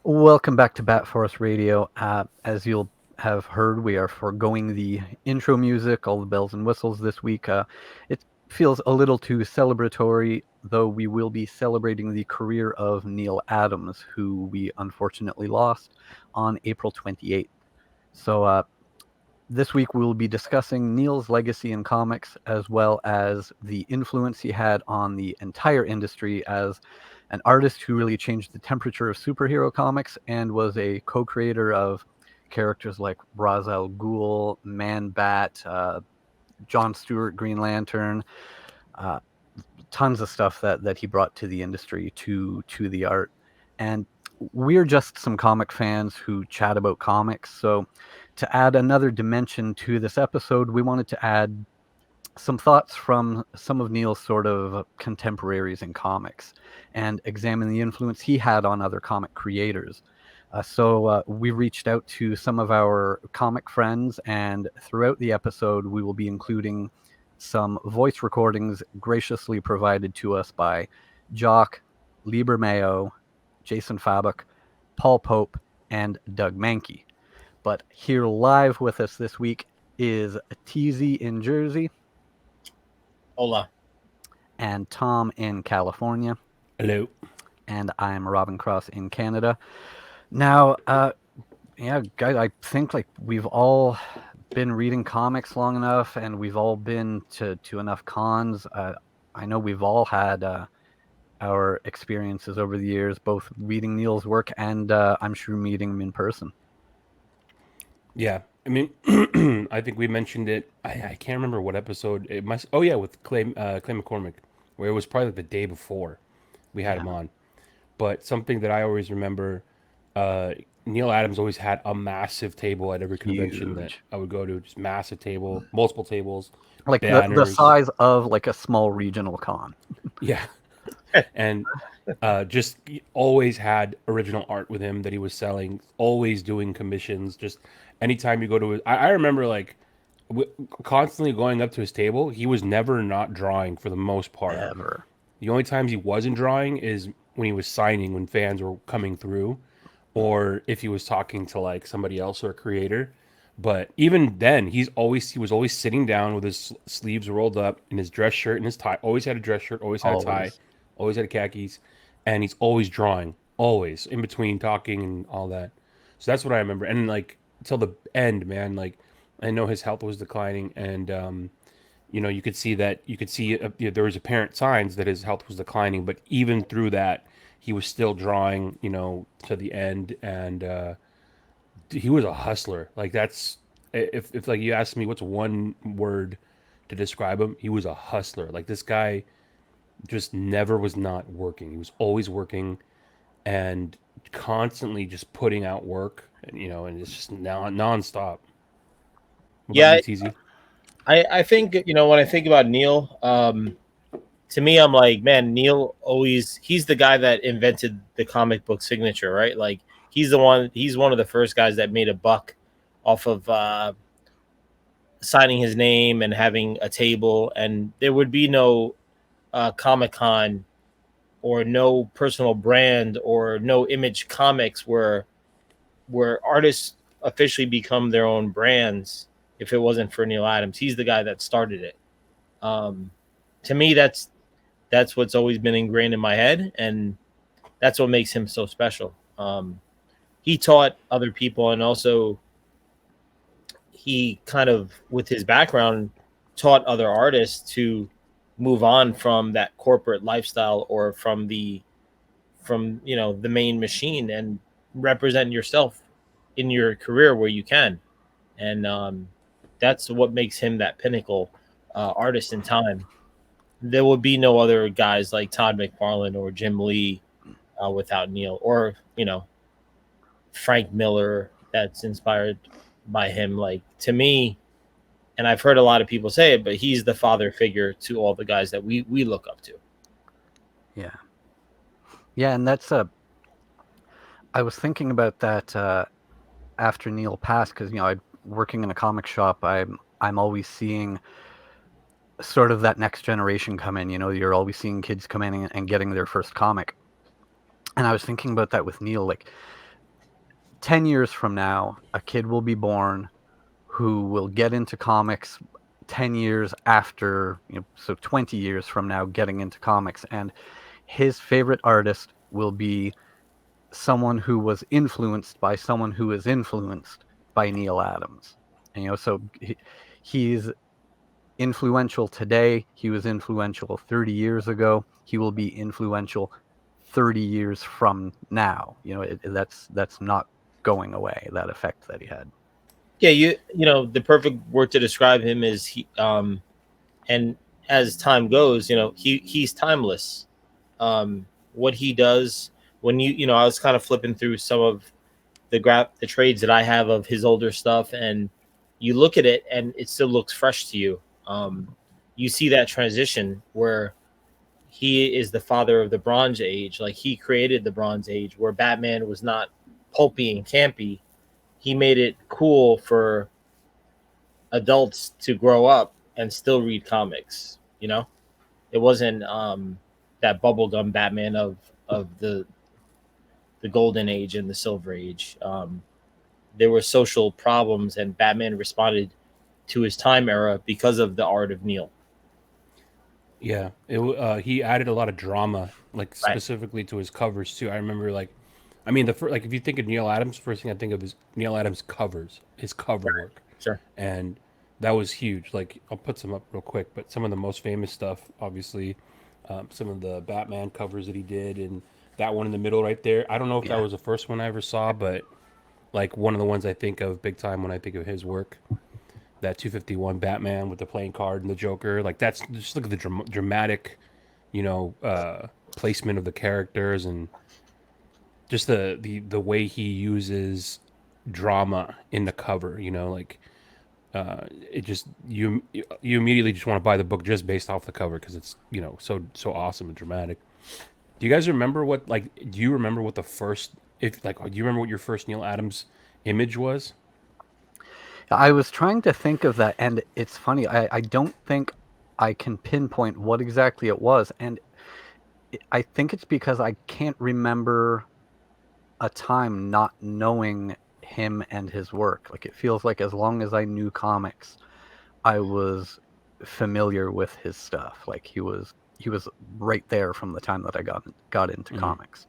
Welcome back to Bat Force Radio. As you'll have heard, we are foregoing the intro music, all the bells and whistles this week. It feels a little too celebratory, though we will be celebrating the career of Neal Adams, who we unfortunately lost on April 28th. So, this week we will be discussing Neal's legacy in comics, as well as the influence he had on the entire industry as an artist who really changed the temperature of superhero comics and was a co-creator of characters like Ra's al Ghul, Man Bat, John Stewart, Green Lantern, uh, tons of stuff that he brought to the industry, to the art. And we're just some comic fans who chat about comics. So to add another dimension to this episode, we wanted to add some thoughts from some of Neal's sort of contemporaries in comics and examine the influence he had on other comic creators. So we reached out to some of our comic friends, and throughout the episode, we will be including some voice recordings graciously provided to us by Jock, Lee Bermejo, Jason Fabok, Paul Pope, and Doug Mahnke. But here live with us this week is TZ in Jersey. Hola. And Tom in California. Hello. And I'm Robin Cross in Canada. Now, yeah, guys, I think like we've all been reading comics long enough, and we've all been to enough cons. I know we've all had our experiences over the years, both reading Neal's work and I'm sure meeting him in person. Yeah, I mean, I think we mentioned it. I can't remember what episode it must. Oh yeah, with Clay McCormick, where it was probably like the day before we had him on. But something that I always remember, Neal Adams always had a massive table at every convention that I would go to. Just massive table, multiple tables, like the size of like a small regional con. Yeah, and just always had original art with him that he was selling. Always doing commissions. Just anytime you go to his, I remember like constantly going up to his table. He was never not drawing for the most part. Ever. The only times he wasn't drawing is when he was signing, when fans were coming through, or if he was talking to like somebody else or a creator. But even then, he was always sitting down with his sleeves rolled up in his dress shirt and his tie. Always had a dress shirt, always had a tie, always had khakis, and he's always drawing, always in between talking and all that. So that's what I remember. And like till the end, man, like I know his health was declining, and you could see that there was apparent signs that his health was declining, but even through that, he was still drawing, to the end, and he was a hustler. Like that's if like you asked me what's one word to describe him, he was a hustler. Like this guy just never was not working. He was always working and constantly just putting out work, and it's just nonstop. What Yeah, about you, TZ? I think when I think about Neal, to me, I'm like, man, Neal he's the guy that invented the comic book signature, right? Like he's one of the first guys that made a buck off of signing his name and having a table, and there would be no Comic-Con or no personal brand or no Image Comics where artists officially become their own brands if it wasn't for Neal Adams. He's the guy that started it. To me, that's what's always been ingrained in my head, and that's what makes him so special. He taught other people, and also he kind of, with his background, taught other artists to move on from that corporate lifestyle or from the main machine and represent yourself in your career where you can. And that's what makes him that pinnacle artist in time. There would be no other guys like Todd McFarlane or Jim Lee without Neal, or Frank Miller that's inspired by him. Like, to me, and I've heard a lot of people say it, but he's the father figure to all the guys that we look up to. Yeah, and that's I was thinking about that after Neal passed, because I'm working in a comic shop. I'm always seeing sort of that next generation come in. You're always seeing kids come in and getting their first comic. And I was thinking about that with Neal. Like, 10 years from now, a kid will be born who will get into comics 10 years after, so 20 years from now, getting into comics. And his favorite artist will be someone who was influenced by someone who is influenced by Neal Adams. And, so he's influential today. He was influential 30 years ago. He will be influential 30 years from now. That's not going away, that effect that he had. Yeah, the perfect word to describe him is he. And as time goes, he's timeless. What he does when I was kind of flipping through some of the trades that I have of his older stuff, and you look at it and it still looks fresh to you. You see that transition where he is the father of the Bronze Age. Like, he created the Bronze Age where Batman was not pulpy and campy. He made it cool for adults to grow up and still read comics. It wasn't that bubblegum Batman of the Golden Age and the Silver Age. There were social problems, and Batman responded to his time era because of the art of Neal. Yeah, he added a lot of drama, like Right. specifically to his covers too. I remember, if you think of Neal Adams, first thing I think of is Neal Adams covers, his cover work. Sure. And that was huge. Like, I'll put some up real quick, but some of the most famous stuff, obviously, some of the Batman covers that he did, and that one in the middle right there. I don't know if that was the first one I ever saw, but like one of the ones I think of big time when I think of his work. That 251 Batman with the playing card and the Joker, like, that's just, look at the dramatic, placement of the characters, and just the way he uses drama in the cover. It just you immediately just want to buy the book just based off the cover because it's so awesome and dramatic. Do you guys remember do you remember what the first do you remember what your first Neal Adams image was? I was trying to think of that, and it's funny. I don't think I can pinpoint what exactly it was, and I think it's because I can't remember a time not knowing him and his work. Like, it feels like as long as I knew comics, I was familiar with his stuff. Like, he was right there from the time that I got into comics.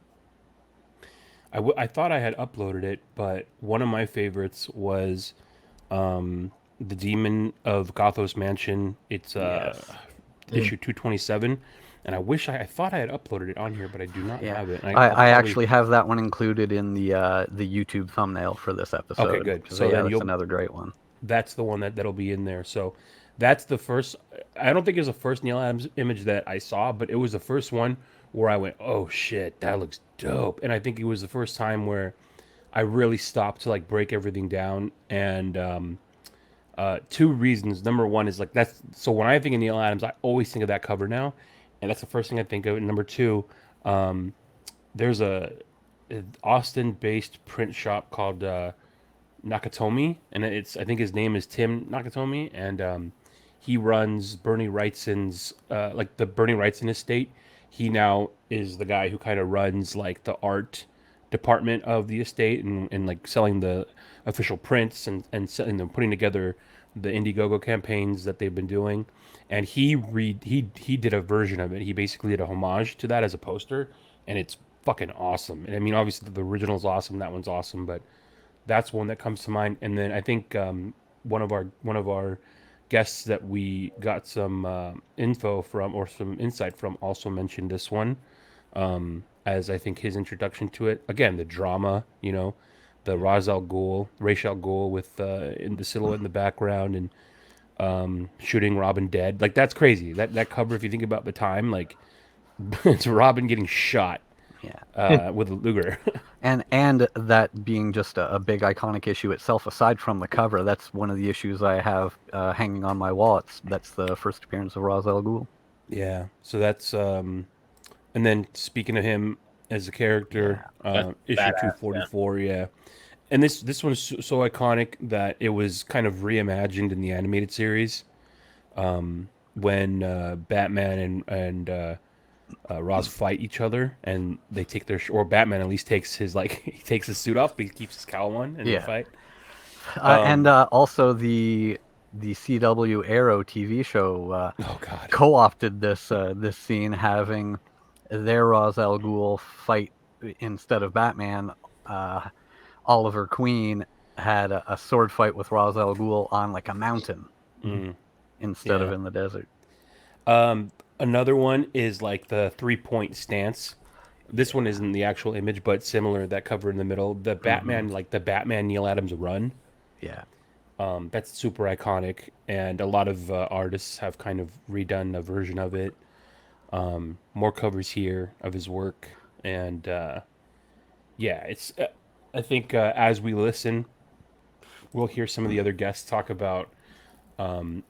I thought I had uploaded it, but one of my favorites was the Demon of Gothos Mansion. It's issue 227, and I thought I had uploaded it on here, but I do not have it. I actually have that one included in the YouTube thumbnail for this episode. Okay, good. So yeah, that's another great one. That's the one that'll be in there. So that's the first. I don't think it was the first Neal Adams image that I saw, but it was the first one where I went, "Oh shit, that looks dope!" And I think it was the first time where I really stopped to break everything down. And two reasons. Number one is so when I think of Neal Adams, I always think of that cover now, and that's the first thing I think of. And number two, there's an Austin-based print shop called Nakatomi, and I think his name is Tim Nakatomi, and he runs Bernie Wrightson's the Bernie Wrightson estate. He now is the guy who kind of runs the art department of the estate and selling the official prints and putting together the Indiegogo campaigns that they've been doing. And he did a version of it. He basically did a homage to that as a poster, and it's fucking awesome. And I mean, obviously the original's awesome, that one's awesome, but that's one that comes to mind. And then I think one of our guests that we got some info from or some insight from also mentioned this one as I think his introduction to it. Again, the drama, the Ra's al Ghul with in the silhouette in the background and shooting Robin dead. That's crazy. That cover, if you think about the time, it's Robin getting shot. Yeah. With a Luger. and that being just a big iconic issue itself, aside from the cover, that's one of the issues I have hanging on my wall. That's the first appearance of Ra's al Ghul. Yeah, so that's and then speaking of him as a character, issue 244, yeah. And this one's so iconic that it was kind of reimagined in the animated series when Batman and Ra's fight each other, and they take their or Batman at least takes his he takes his suit off, but he keeps his cowl on, and they Yeah. fight. And also the CW Arrow TV show Oh God. co-opted this scene, having their Ra's al Ghul fight instead of Batman. Oliver Queen had a sword fight with Ra's al Ghul on like a mountain instead of Yeah. in the desert. Another one is like the 3-point stance. This one isn't the actual image, but similar. That cover in the middle, the Batman, like the Batman Neal Adams run. Yeah. That's super iconic, and a lot of artists have kind of redone a version of it. More covers here of his work, and yeah, it's. I think as we listen, we'll hear some of the other guests talk about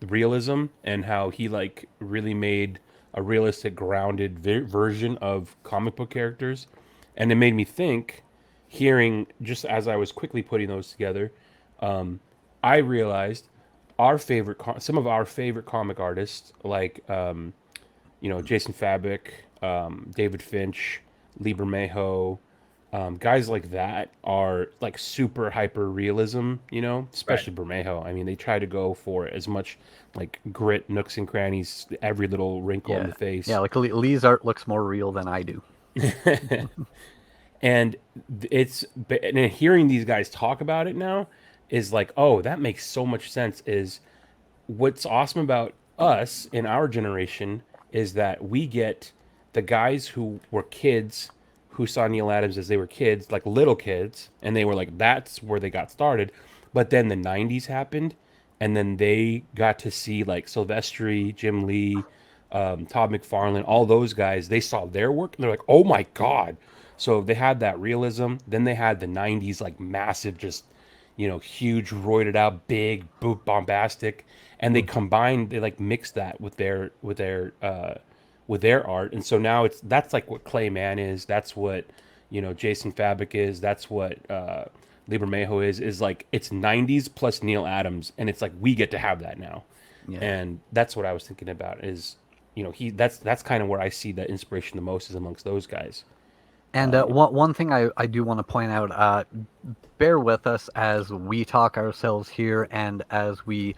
realism and how he like really made a realistic, grounded version of comic book characters, and it made me think. Hearing just as I was quickly putting those together, I realized some of our favorite comic artists, like Jason Fabok, David Finch, Lee Bermejo, guys like that are like super hyper realism, especially Bermejo. I mean, they try to go for as much like grit, nooks and crannies, every little wrinkle in the face. Yeah, like Lee's art looks more real than I do. And and hearing these guys talk about it now is like, oh, that makes so much sense. Is what's awesome about us in our generation is that we get the guys who were kids who saw Neal Adams as they were kids, like little kids, and they were like, that's where they got started. But then the 90s happened, and then they got to see like Silvestri, Jim Lee, Todd McFarlane, all those guys. They saw their work, and they're like, oh my God. So they had that realism. Then they had the 90s, like massive, just, huge, roided out, big, bombastic. And they combined, they like mixed that with their art, and so now that's like what Clay Mann is. That's what Jason Fabok is. That's what Lee Bermejo is like. It's 90s plus Neal Adams, and it's like we get to have that now, and that's what I was thinking about. Is that's kind of where I see the inspiration the most is amongst those guys. And one thing I do want to point out, bear with us as we talk ourselves here and as we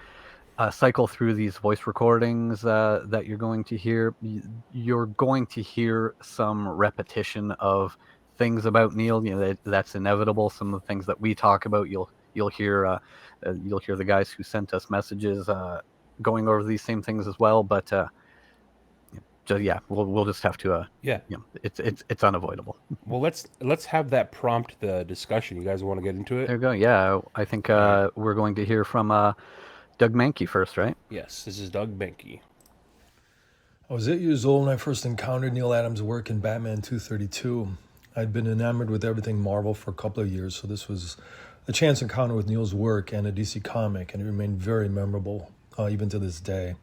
cycle through these voice recordings that you're going to hear. You're going to hear some repetition of things about Neal. That's inevitable. Some of the things that we talk about, you'll hear the guys who sent us messages going over these same things as well. But we'll just have to. It's unavoidable. Well, let's have that prompt the discussion. You guys want to get into it? There you go. Yeah, I think we're going to hear from Doug Mahnke first, right? Yes, this is Doug Mahnke. I was 8 years old when I first encountered Neal Adams' work in Batman 232. I'd been enamored with everything Marvel for a couple of years, so this was a chance encounter with Neal's work and a DC comic, and it remained very memorable, even to this day.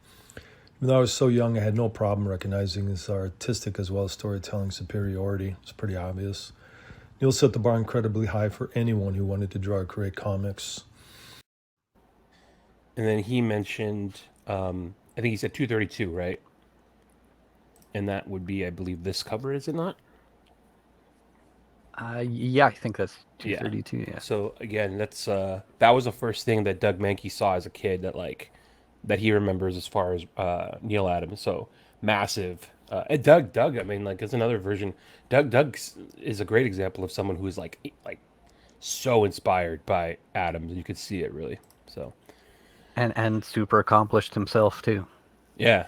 Even though I was so young, I had no problem recognizing his artistic as well as storytelling superiority. It's pretty obvious. Neal set the bar incredibly high for anyone who wanted to draw or create comics. And then he mentioned, I think he said 232, right? And that would be, I believe, this cover, is it not? Yeah, I think that's 232. Yeah. So again, that was the first thing that Doug Mahnke saw as a kid that he remembers as far as Neal Adams. So massive. And Doug, I mean, like, it's another version. Doug is a great example of someone who is like so inspired by Adams. You could see it really. So. And super accomplished himself too. Yeah,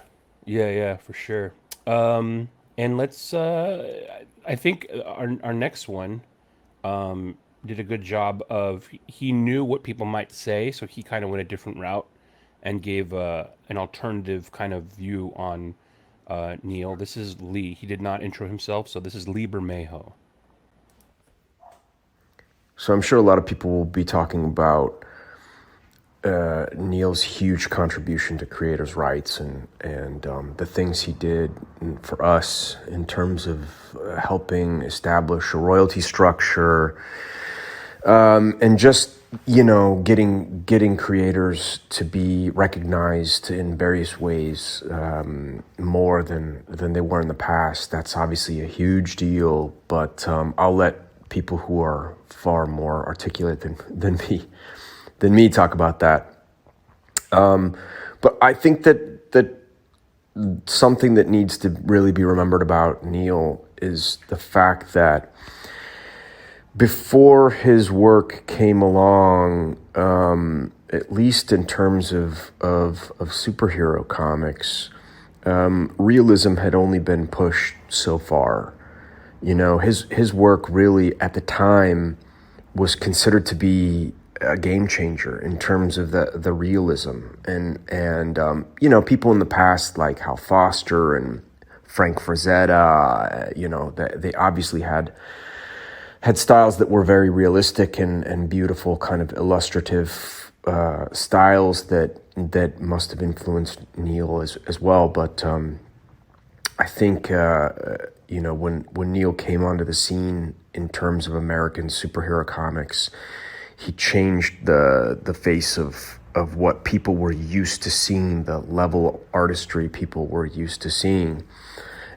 for sure. And let's. I think our next one did a good job of. He knew what people might say, so he kind of went a different route and gave an alternative kind of view on Neal. This is Lee. He did not intro himself, so this is Lee Bermejo. So I'm sure a lot of people will be talking about Neal's huge contribution to creators' rights and the things he did for us in terms of helping establish a royalty structure, and just getting creators to be recognized in various ways, more than they were in the past. That's obviously a huge deal, but I'll let people who are far more articulate than me talk about that. But I think that something that needs to really be remembered about Neal is the fact that before his work came along, at least in terms of superhero comics, realism had only been pushed so far. His work really at the time was considered to be a game changer in terms of the realism, and people in the past like Hal Foster and Frank Frazetta, they obviously had styles that were very realistic and beautiful, kind of illustrative styles that must have influenced Neal as well. But I think when Neal came onto the scene in terms of American superhero comics, he changed the face of what people were used to seeing, the level of artistry people were used to seeing.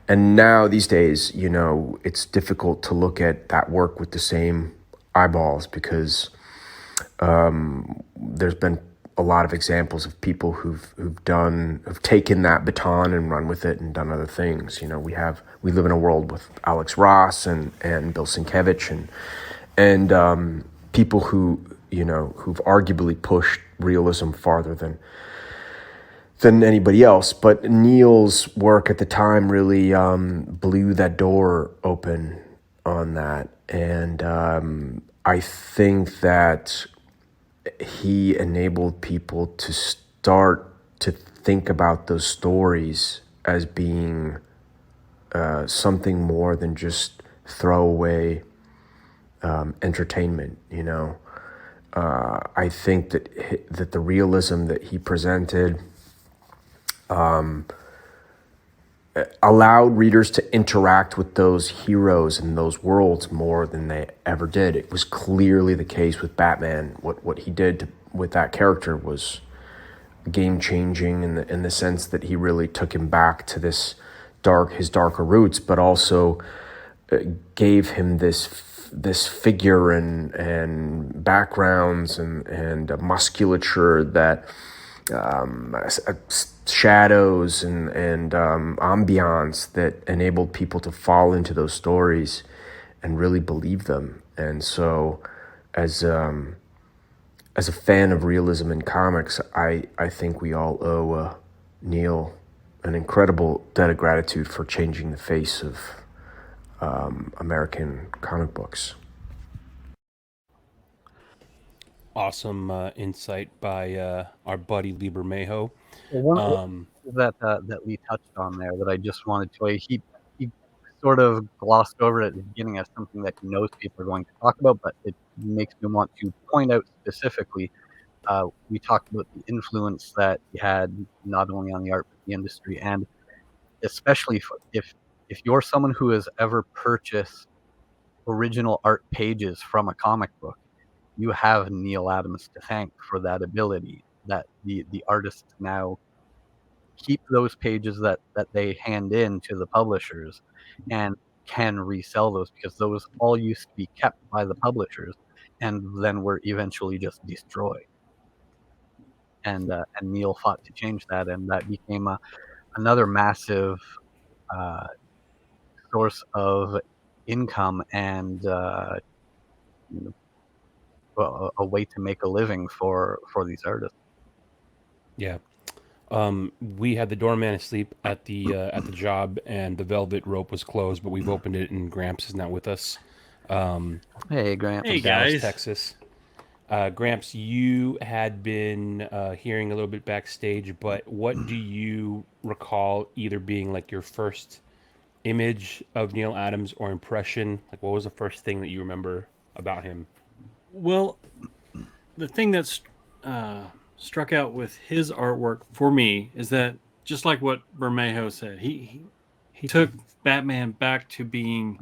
And now these days, it's difficult to look at that work with the same eyeballs because there's been a lot of examples of people who've taken that baton and run with it and done other things. We live in a world with Alex Ross and Bill Sienkiewicz and people who've arguably pushed realism farther than anybody else. But Neal's work at the time really blew that door open on that. And I think that he enabled people to start to think about those stories as being something more than just throwaway entertainment. I think that the realism that he presented allowed readers to interact with those heroes and those worlds more than they ever did. It was clearly the case with Batman. What he did with that character was game-changing in the sense that he really took him back to his darker roots, but also gave him this figure and backgrounds and musculature that shadows and ambiance that enabled people to fall into those stories and really believe them. And so as a fan of realism in comics, I think we all owe Neal an incredible debt of gratitude for changing the face of American comic books. Awesome insight by our buddy Lee Bermejo. One that Lee touched on there that I just wanted to, he sort of glossed over it at the beginning as something that he knows people are going to talk about, but it makes me want to point out specifically. We talked about the influence that he had not only on the art but the industry, and especially if you're someone who has ever purchased original art pages from a comic book, you have Neal Adams to thank for that ability, that the artists now keep those pages that they hand in to the publishers and can resell those, because those all used to be kept by the publishers and then were eventually just destroyed. And Neal fought to change that, and that became another massive source of income and a way to make a living for these artists. Yeah. We had the doorman asleep at the job, and the velvet rope was closed, but we've opened it, and Gramps is not with us. Hey, Gramps. Hey, Dallas, guys. Texas. Gramps, you had been hearing a little bit backstage, but what do you recall either being like your first image of Neal Adams or impression? Like, what was the first thing that you remember about him? Well, the thing that's struck out with his artwork for me is that, just like what Bermejo said, he took Batman back to being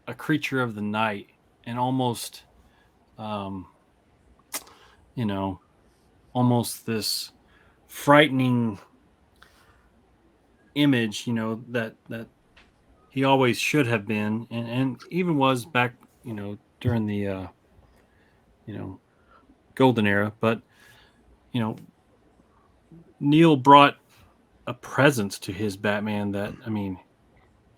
a creature of the night and almost you know, almost this frightening image, you know, that he always should have been, and even was back, you know, during the you know, golden era. But you know, Neal brought a presence to his Batman that, I mean,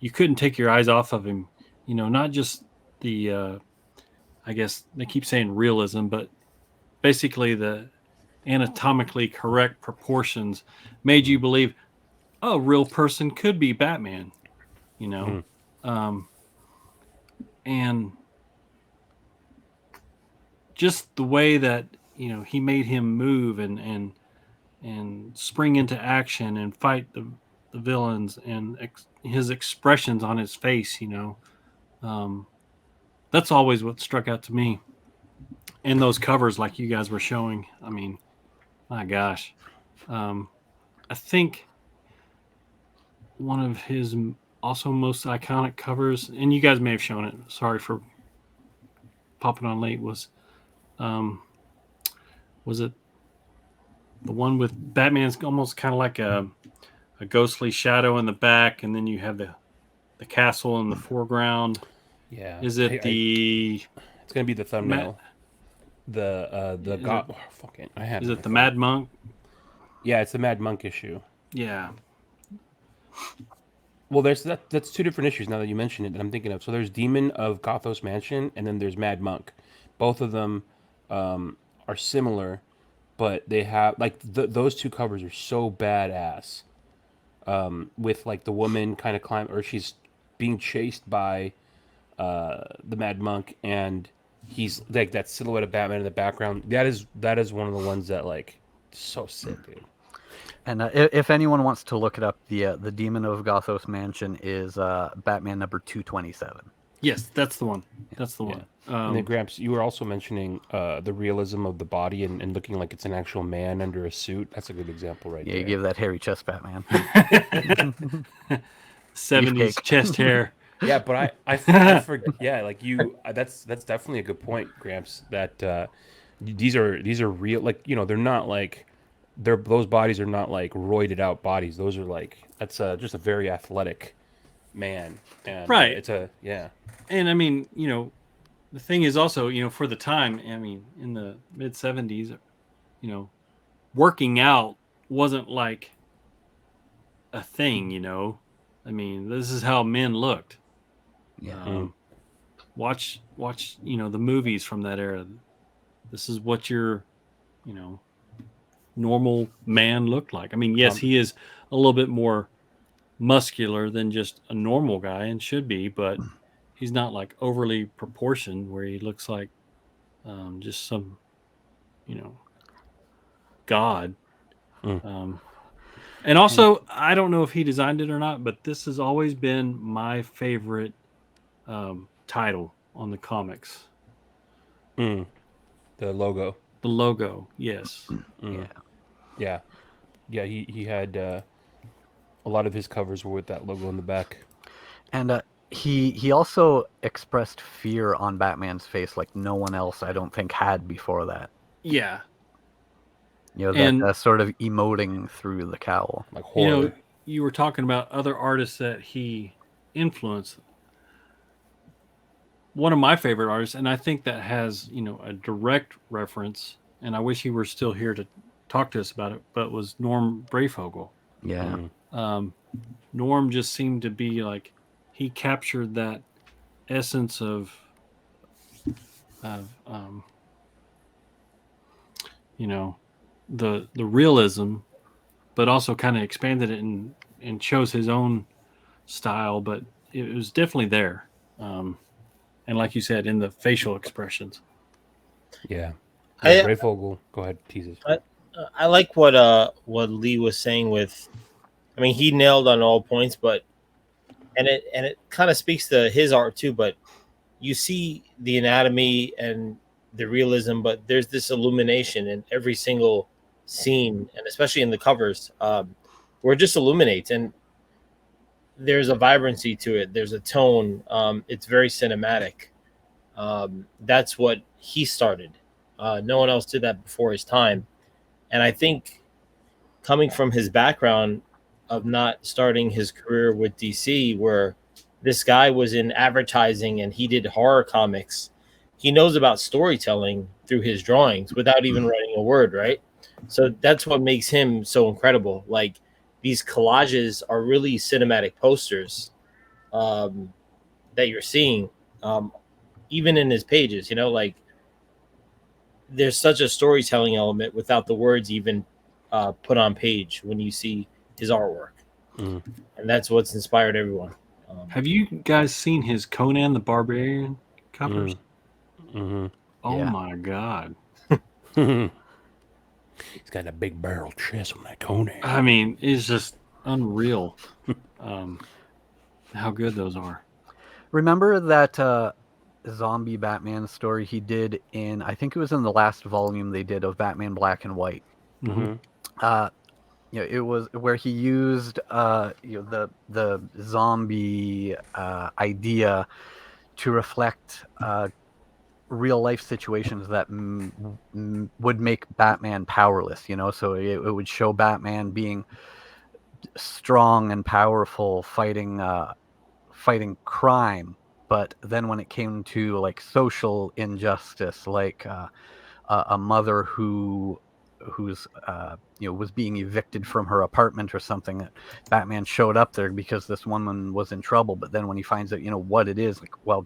you couldn't take your eyes off of him. You know, not just the I guess they keep saying realism, but basically the anatomically correct proportions made you believe, oh, a real person could be Batman, you know. And just the way that, you know, he made him move and spring into action and fight the villains, and his expressions on his face, you know, that's always what struck out to me. And those covers, like you guys were showing, I mean, my gosh. I think one of his also most iconic covers, and you guys may have shown it, sorry for popping on late, was it the one with Batman's almost kind of like a ghostly shadow in the back, and then you have the castle in the foreground? Yeah. Is it it's gonna be the thumbnail. Is it the Mad Monk? Yeah, it's the Mad Monk issue. Yeah. Well, that's two different issues now that you mention it that I'm thinking of. So there's Demon of Gothos Mansion, and then there's Mad Monk. Both of them are similar, but they have like those two covers are so badass. With like the woman kind of or she's being chased by the Mad Monk, and he's like that silhouette of Batman in the background. That is one of the ones that like so sick, dude. And if anyone wants to look it up, the Demon of Gothos Mansion is Batman number 227. Yes, that's the one. That's the one. And then Gramps, you were also mentioning the realism of the body and looking like it's an actual man under a suit. That's a good example, right there. Yeah, you give that hairy chest Batman. 70s chest hair. Yeah, but I forget. Yeah, like you. That's definitely a good point, Gramps. That these are real. Like, you know, they're not like those bodies are not like roided out bodies. Those are like that's just a very athletic man. And right. It's a And I mean, you know, the thing is also, you know, for the time, I mean, in the mid 70s, you know, working out wasn't like a thing, you know. I mean, this is how men looked. Yeah. Watch, you know, the movies from that era. This is what your, you know, normal man looked like. I mean, yes, he is a little bit more muscular than just a normal guy and should be, but he's not like overly proportioned where he looks like just some, you know, god. And also, I don't know if he designed it or not, but this has always been my favorite title on the comics. The logo. The logo, yes. Yeah. He had a lot of his covers were with that logo in the back. And he also expressed fear on Batman's face like no one else, I don't think, had before that. Yeah. You know, that sort of emoting through the cowl. Like horror. You know, you were talking about other artists that he influenced. One of my favorite artists, and I think that has, you know, a direct reference, and I wish he were still here to talk to us about it, but was Norm Brayfogel. Yeah. Norm just seemed to be like, he captured that essence of you know, the realism, but also kind of expanded it and chose his own style, but it was definitely there. And like you said, in the facial expressions. Yeah. Brayfogel, go ahead, tease it. I like what Lee was saying with, I mean, he nailed on all points, but and it kind of speaks to his art too, but you see the anatomy and the realism, but there's this illumination in every single scene, and especially in the covers, where it just illuminates, and there's a vibrancy to it. There's a tone. It's very cinematic. That's what he started. No one else did that before his time. And I think coming from his background of not starting his career with DC, where this guy was in advertising and he did horror comics, he knows about storytelling through his drawings without even writing a word, right? So that's what makes him so incredible. Like, these collages are really cinematic posters that you're seeing, even in his pages. Like, there's such a storytelling element without the words even put on page when you see his artwork, and that's what's inspired everyone. Have you guys seen his Conan the Barbarian covers? Mm-hmm. Oh Yeah. my God! He's got a big barrel chest on that Conan. I mean, it's just unreal how good those are. Remember that zombie Batman story he did in, I think it was in the last volume they did of Batman Black and White. Mm-hmm. It was where he used the zombie idea to reflect real life situations that would make Batman powerless. So it would show Batman being strong and powerful, fighting crime. But then when it came to like social injustice, like a mother who's was being evicted from her apartment or something, that Batman showed up there because this woman was in trouble. But then when he finds out what it is, like, well,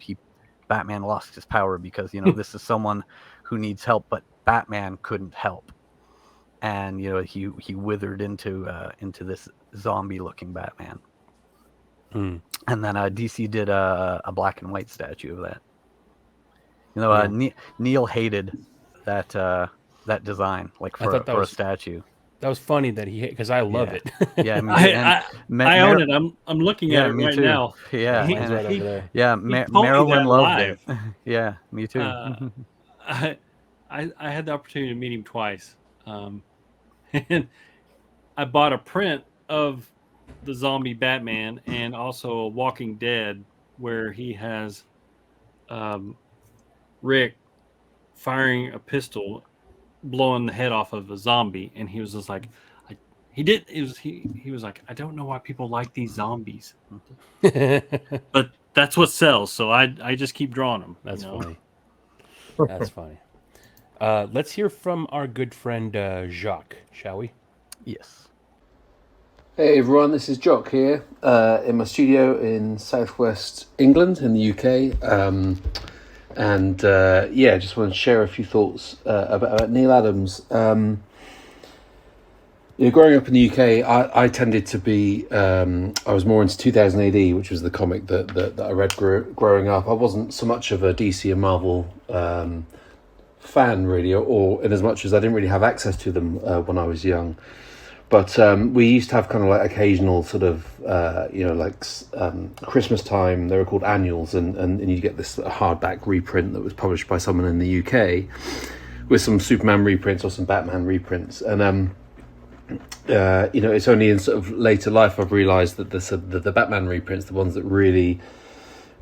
Batman lost his power because this is someone who needs help, but Batman couldn't help, and he withered into this zombie looking Batman. And then DC did a black and white statue of that. Neal hated that design, like for a statue. That was funny that because I love it. Yeah, I own it. I'm looking at it me right too. now. Yeah, Mine's right over there. Yeah, Marilyn loved it. Yeah, me too. I had the opportunity to meet him twice, and I bought a print of the zombie Batman and also a Walking Dead where he has Rick firing a pistol, blowing the head off of a zombie, and he was just like, he was like, I don't know why people like these zombies, but that's what sells. So I just keep drawing them. That's funny. That's funny. Let's hear from our good friend Jock, shall we? Yes. Hey everyone, this is Jock here in my studio in southwest England in the UK. Just want to share a few thoughts about Neal Adams. Growing up in the UK, I tended to be, I was more into 2000 AD, which was the comic that I read growing up. I wasn't so much of a DC and Marvel fan, really, or in as much as I didn't really have access to them when I was young. But we used to have kind of like occasional sort of, Christmas time. They were called annuals, and you get this hardback reprint that was published by someone in the UK with some Superman reprints or some Batman reprints. And, it's only in sort of later life I've realised that the Batman reprints, the ones that really,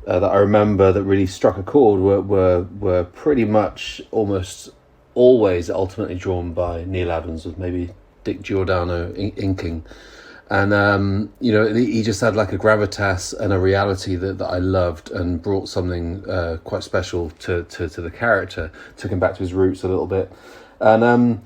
that I remember that really struck a chord were pretty much almost always ultimately drawn by Neal Adams, with maybe Dick Giordano inking, and he just had like a gravitas and a reality that I loved, and brought something quite special to the character, took him back to his roots a little bit, and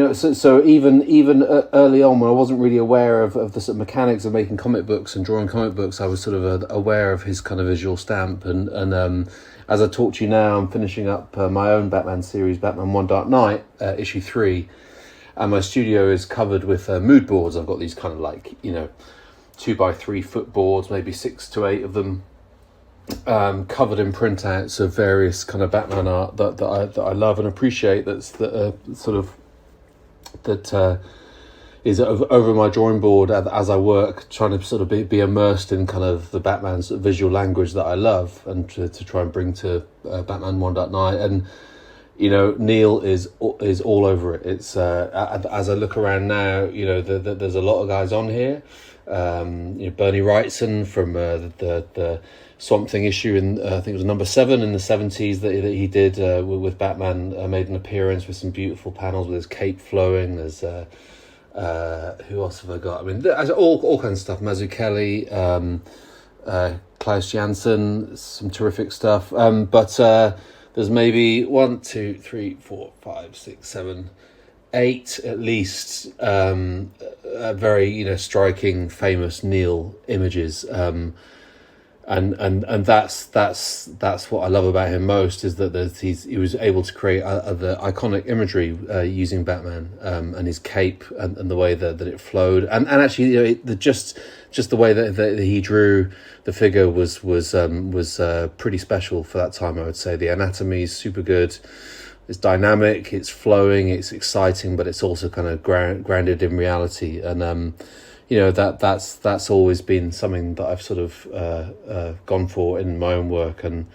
so even early on, when I wasn't really aware of the sort of mechanics of making comic books and drawing comic books, I was sort of aware of his kind of visual stamp, and as I talk to you now, I'm finishing up my own Batman series, Batman One Dark Knight, issue 3. And my studio is covered with mood boards. I've got these kind of like, 2x3 foot boards, maybe 6 to 8 of them, covered in printouts of various kind of Batman art that I love and appreciate. That is over my drawing board as I work, trying to sort of be immersed in kind of the Batman's visual language that I love, and to try and bring to Batman One Dark Knight. And Neal is all over it. It's as I look around now, there's a lot of guys on here. Bernie Wrightson from the Swamp Thing issue in I think it was number 7 in the 70s that he did with Batman. Made an appearance with some beautiful panels with his cape flowing. There's who else have I got? I mean, there's all kinds of stuff. Mazzucchelli, Klaus Janson, some terrific stuff. But there's maybe 1, 2, 3, 4, 5, 6, 7, 8 at least very striking, famous Neal images. And that's what I love about him most, is that he was able to create the iconic imagery using Batman and his cape and the way that it flowed, and actually just the way that he drew the figure was pretty special for that time. I would say the anatomy is super good. It's dynamic, it's flowing, it's exciting, but it's also kind of grounded in reality. And that's always been something that I've sort of gone for in my own work. And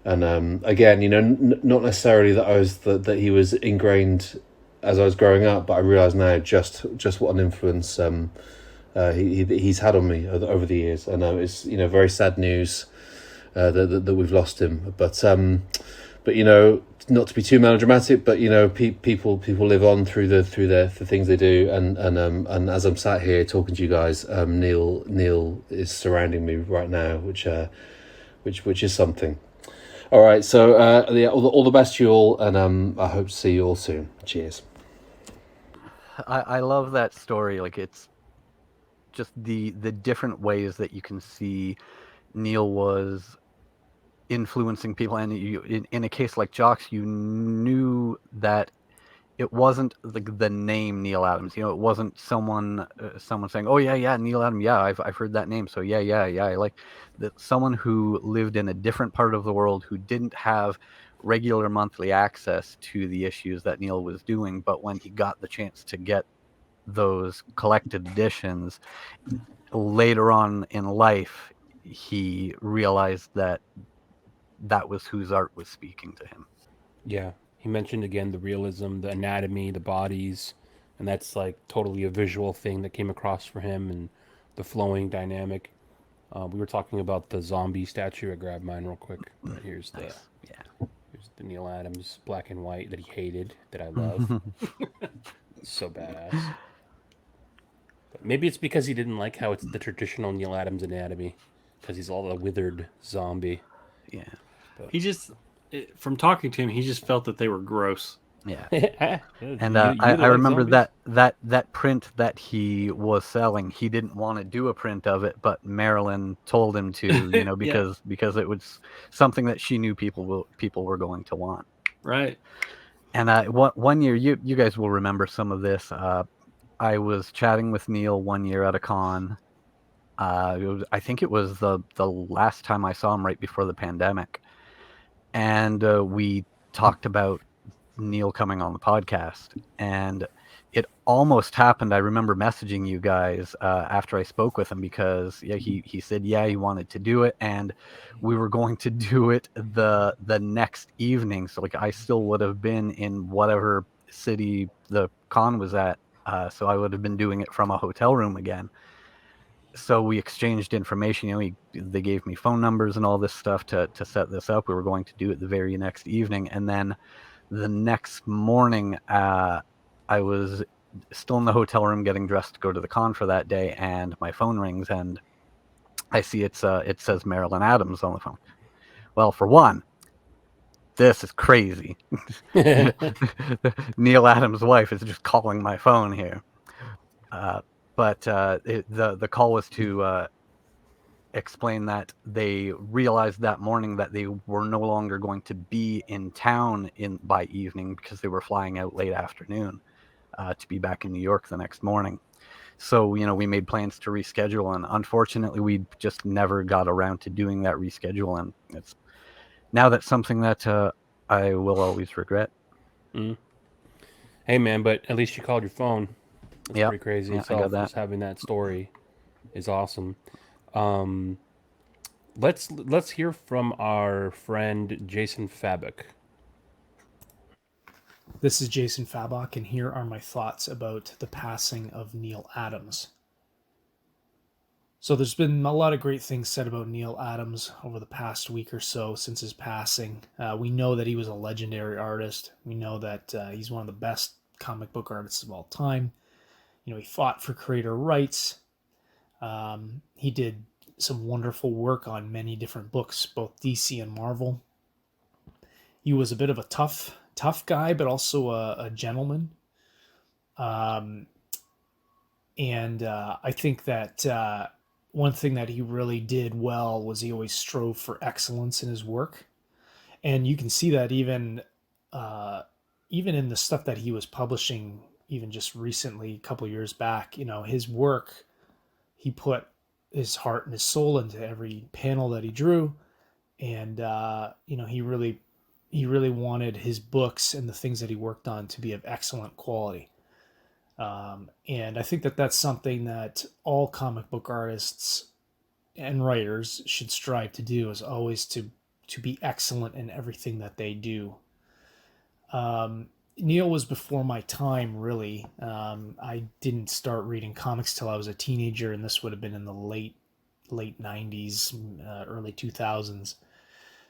again, not necessarily that he was ingrained as I was growing up, but I realise now just what an influence he's had on me over the years. I know it's very sad news that we've lost him, but not to be too melodramatic, but people live on through the things they do, and as I'm sat here talking to you guys, Neal is surrounding me right now, which is something. All right, so all the best to you all, and I hope to see you all soon. Cheers. I love that story. Like, it's just the different ways that you can see Neal was influencing people, and in a case like Jock's, you knew that it wasn't the name Neal Adams. It wasn't someone saying, "Oh yeah, Neal Adams. Yeah, I've heard that name. So yeah. I like that, someone who lived in a different part of the world, who didn't have regular monthly access to the issues that Neal was doing, but when he got the chance to get those collected editions later on in life, he realized that was whose art was speaking to him. Yeah, he mentioned again the realism, the anatomy, the bodies, and that's like totally a visual thing that came across for him, and the flowing dynamic. We were talking about the zombie statue. I grabbed mine real quick. Here's Nice. here's the Neal Adams black and white that he hated, that I love. It's so badass. But maybe it's because he didn't like how it's the traditional Neal Adams anatomy, because he's all a withered zombie. Yeah. He just, from talking to him, he just felt that they were gross. Yeah. And I remember that print that he was selling, he didn't want to do a print of it, but Marilyn told him to, because it was something that she knew people were going to want. Right. And one year, you guys will remember some of this. I was chatting with Neal one year at a con. I think it was the last time I saw him right before the pandemic. And we talked about Neal coming on the podcast, and it almost happened. I remember messaging you guys after I spoke with him, because he said he wanted to do it, and we were going to do it the next evening. So like, I still would have been in whatever city the con was at, so I would have been doing it from a hotel room again. So we exchanged information. They gave me phone numbers and all this stuff to set this up. We were going to do it the very next evening, and then the next morning, I was still in the hotel room getting dressed to go to the con for that day, and my phone rings, and I see it says Marilyn Adams on the phone. Well, for one, this is crazy. Neal Adams' wife is just calling my phone here. But the call was to explain that they realized that morning that they were no longer going to be in town by evening, because they were flying out late afternoon to be back in New York the next morning. So we made plans to reschedule, and unfortunately we just never got around to doing that reschedule, and that's something that I will always regret. Hey man, but at least you called your phone. That's pretty crazy. I got that. Just having that story is awesome. Let's hear from our friend Jason Fabbach. This is Jason Fabbach, and here are my thoughts about the passing of Neal Adams. So there's been a lot of great things said about Neal Adams over the past week or so since his passing. We know that he was a legendary artist. We know that he's one of the best comic book artists of all time. You know, he fought for creator rights. He did some wonderful work on many different books, both DC and Marvel. He was a bit of a tough guy, but also a gentleman. And I think that one thing that he really did well was he always strove for excellence in his work. And you can see that even in the stuff that he was publishing, even just recently, a couple of years back, you know, his work, he put his heart and his soul into every panel that he drew. And, you know, he really wanted his books and the things that he worked on to be of excellent quality. And I think that that's something that all comic book artists and writers should strive to do, is always to be excellent in everything that they do. Neal was before my time, really. I didn't start reading comics till I was a teenager, and this would have been in the late 90s, early 2000s.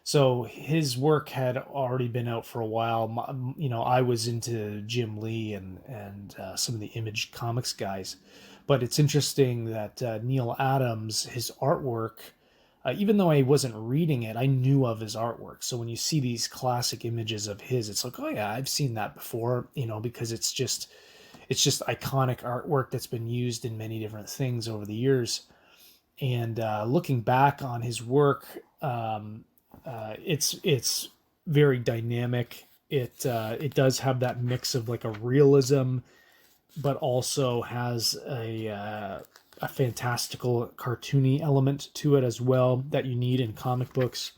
So his work had already been out for a while. You know, I was into Jim Lee and some of the Image Comics guys. But it's interesting that Neal Adams, his artwork, even though I wasn't reading it, I knew of his artwork. So when you see these classic images of his, it's like, oh yeah, I've seen that before, you know, because it's just iconic artwork that's been used in many different things over the years. And looking back on his work, it's very dynamic. It does have that mix of like a realism, but also has a fantastical cartoony element to it as well that you need in comic books.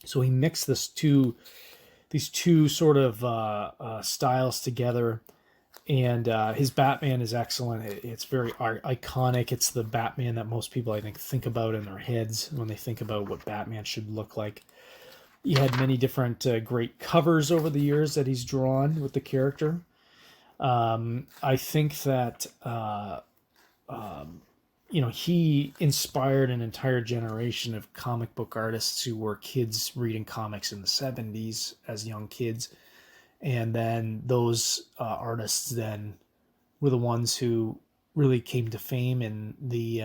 So he mixed these two sort of styles together. And his Batman is excellent. It's very iconic. It's the Batman that most people, I think about in their heads when they think about what Batman should look like. He had many different great covers over the years that he's drawn with the character. I think that you know, he inspired an entire generation of comic book artists who were kids reading comics in the 70s as young kids. And then those artists then were the ones who really came to fame in the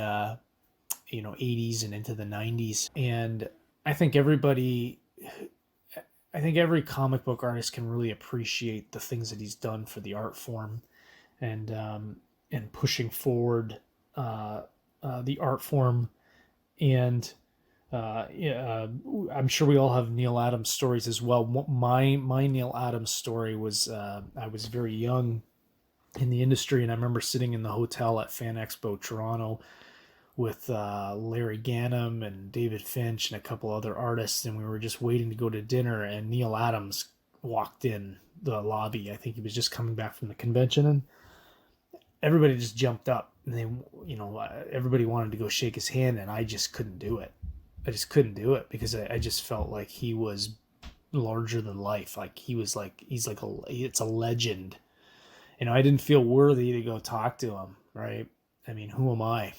80s and into the 90s. And I think every comic book artist can really appreciate the things that he's done for the art form, and pushing forward the art form. And I'm sure we all have Neal Adams stories as well. My Neal Adams story was I was very young in the industry, and I remember sitting in the hotel at Fan Expo Toronto with Larry Gannam and David Finch and a couple other artists, and we were just waiting to go to dinner, and Neal Adams walked in the lobby. I think he was just coming back from the convention, and everybody just jumped up, and they, everybody wanted to go shake his hand, and I just couldn't do it. I just couldn't do it because I just felt like he was larger than life. Like it's a legend. I didn't feel worthy to go talk to him, right? I mean, who am I?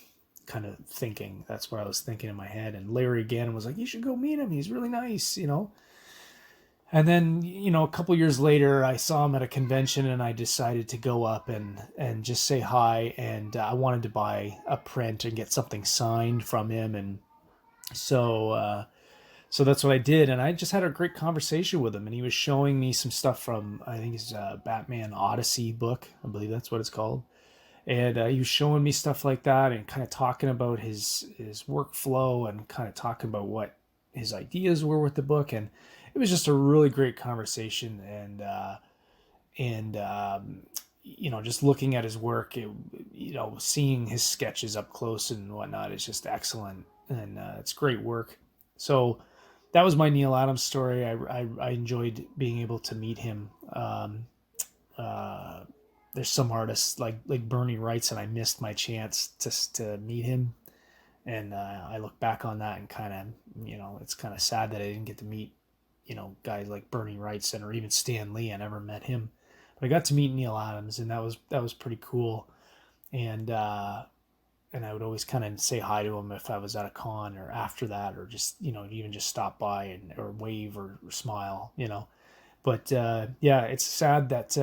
Kind of thinking. That's what I was thinking in my head. And Larry Gannon was like, you should go meet him. He's really nice, And then, a couple years later, I saw him at a convention, and I decided to go up and just say hi. And I wanted to buy a print and get something signed from him. And so that's what I did. And I just had a great conversation with him. And he was showing me some stuff from, I think his Batman Odyssey book. I believe that's what it's called. And he was showing me stuff like that and kind of talking about his workflow and kind of talking about what his ideas were with the book. And it was just a really great conversation. And just looking at his work, seeing his sketches up close and whatnot is just excellent. And it's great work. So that was my Neal Adams story. I enjoyed being able to meet him. There's some artists like Bernie Wrights, and I missed my chance to meet him. And I look back on that and kind of, it's kind of sad that I didn't get to meet, guys like Bernie Wrightson or even Stan Lee. I never met him, but I got to meet Neal Adams, and that was pretty cool. And I would always kind of say hi to him if I was at a con or after that, or just, even just stop by or wave or smile, But yeah, it's sad that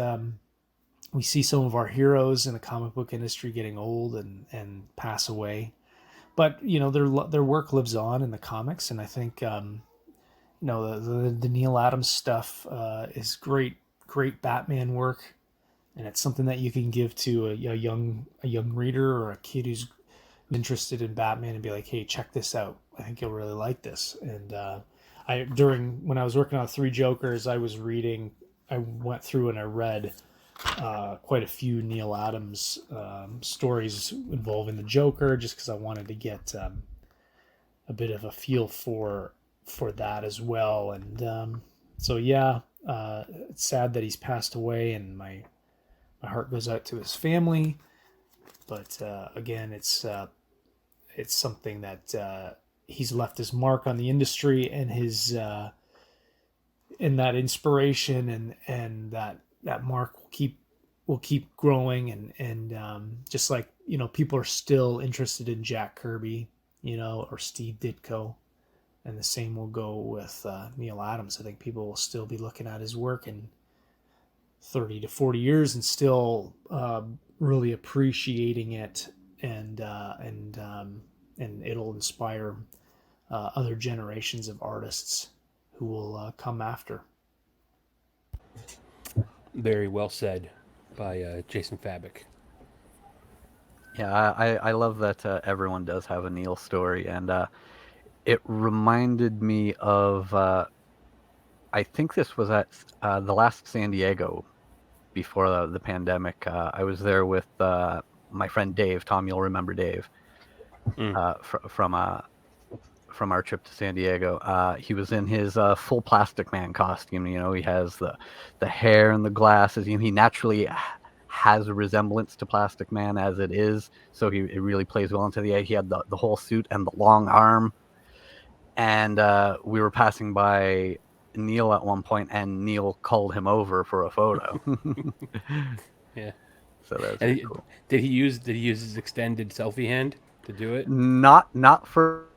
we see some of our heroes in the comic book industry getting old and pass away. But their work lives on in the comics, and I think the Neal Adams stuff is great Batman work, and it's something that you can give to a young reader or a kid who's interested in Batman and be like, hey, check this out. I think you'll really like this. And when I was working on Three Jokers, I went through and I read quite a few Neal Adams stories involving the Joker, just because I wanted to get a bit of a feel for that as well. And so yeah, it's sad that he's passed away, and my heart goes out to his family. But again, it's something that he's left his mark on the industry, and his and that inspiration and that mark will keep growing, and just like people are still interested in Jack Kirby, or Steve Ditko, and the same will go with Neal Adams. I think people will still be looking at his work in 30 to 40 years and still really appreciating it, and it'll inspire other generations of artists who will come after. Very well said by Jason Fabok. Yeah, I love that everyone does have a Neal story, and it reminded me of I think this was at the last San Diego before the pandemic. I was there with my friend Dave. Tom, you'll remember Dave from our trip to San Diego. He was in his full Plastic Man costume. He has the hair and the glasses. He naturally has a resemblance to Plastic Man as it is, so it really plays well into the. He had the whole suit and the long arm, and we were passing by Neal at one point, and Neal called him over for a photo. Yeah. So that's really cool. Did he use his extended selfie hand to do it? Not for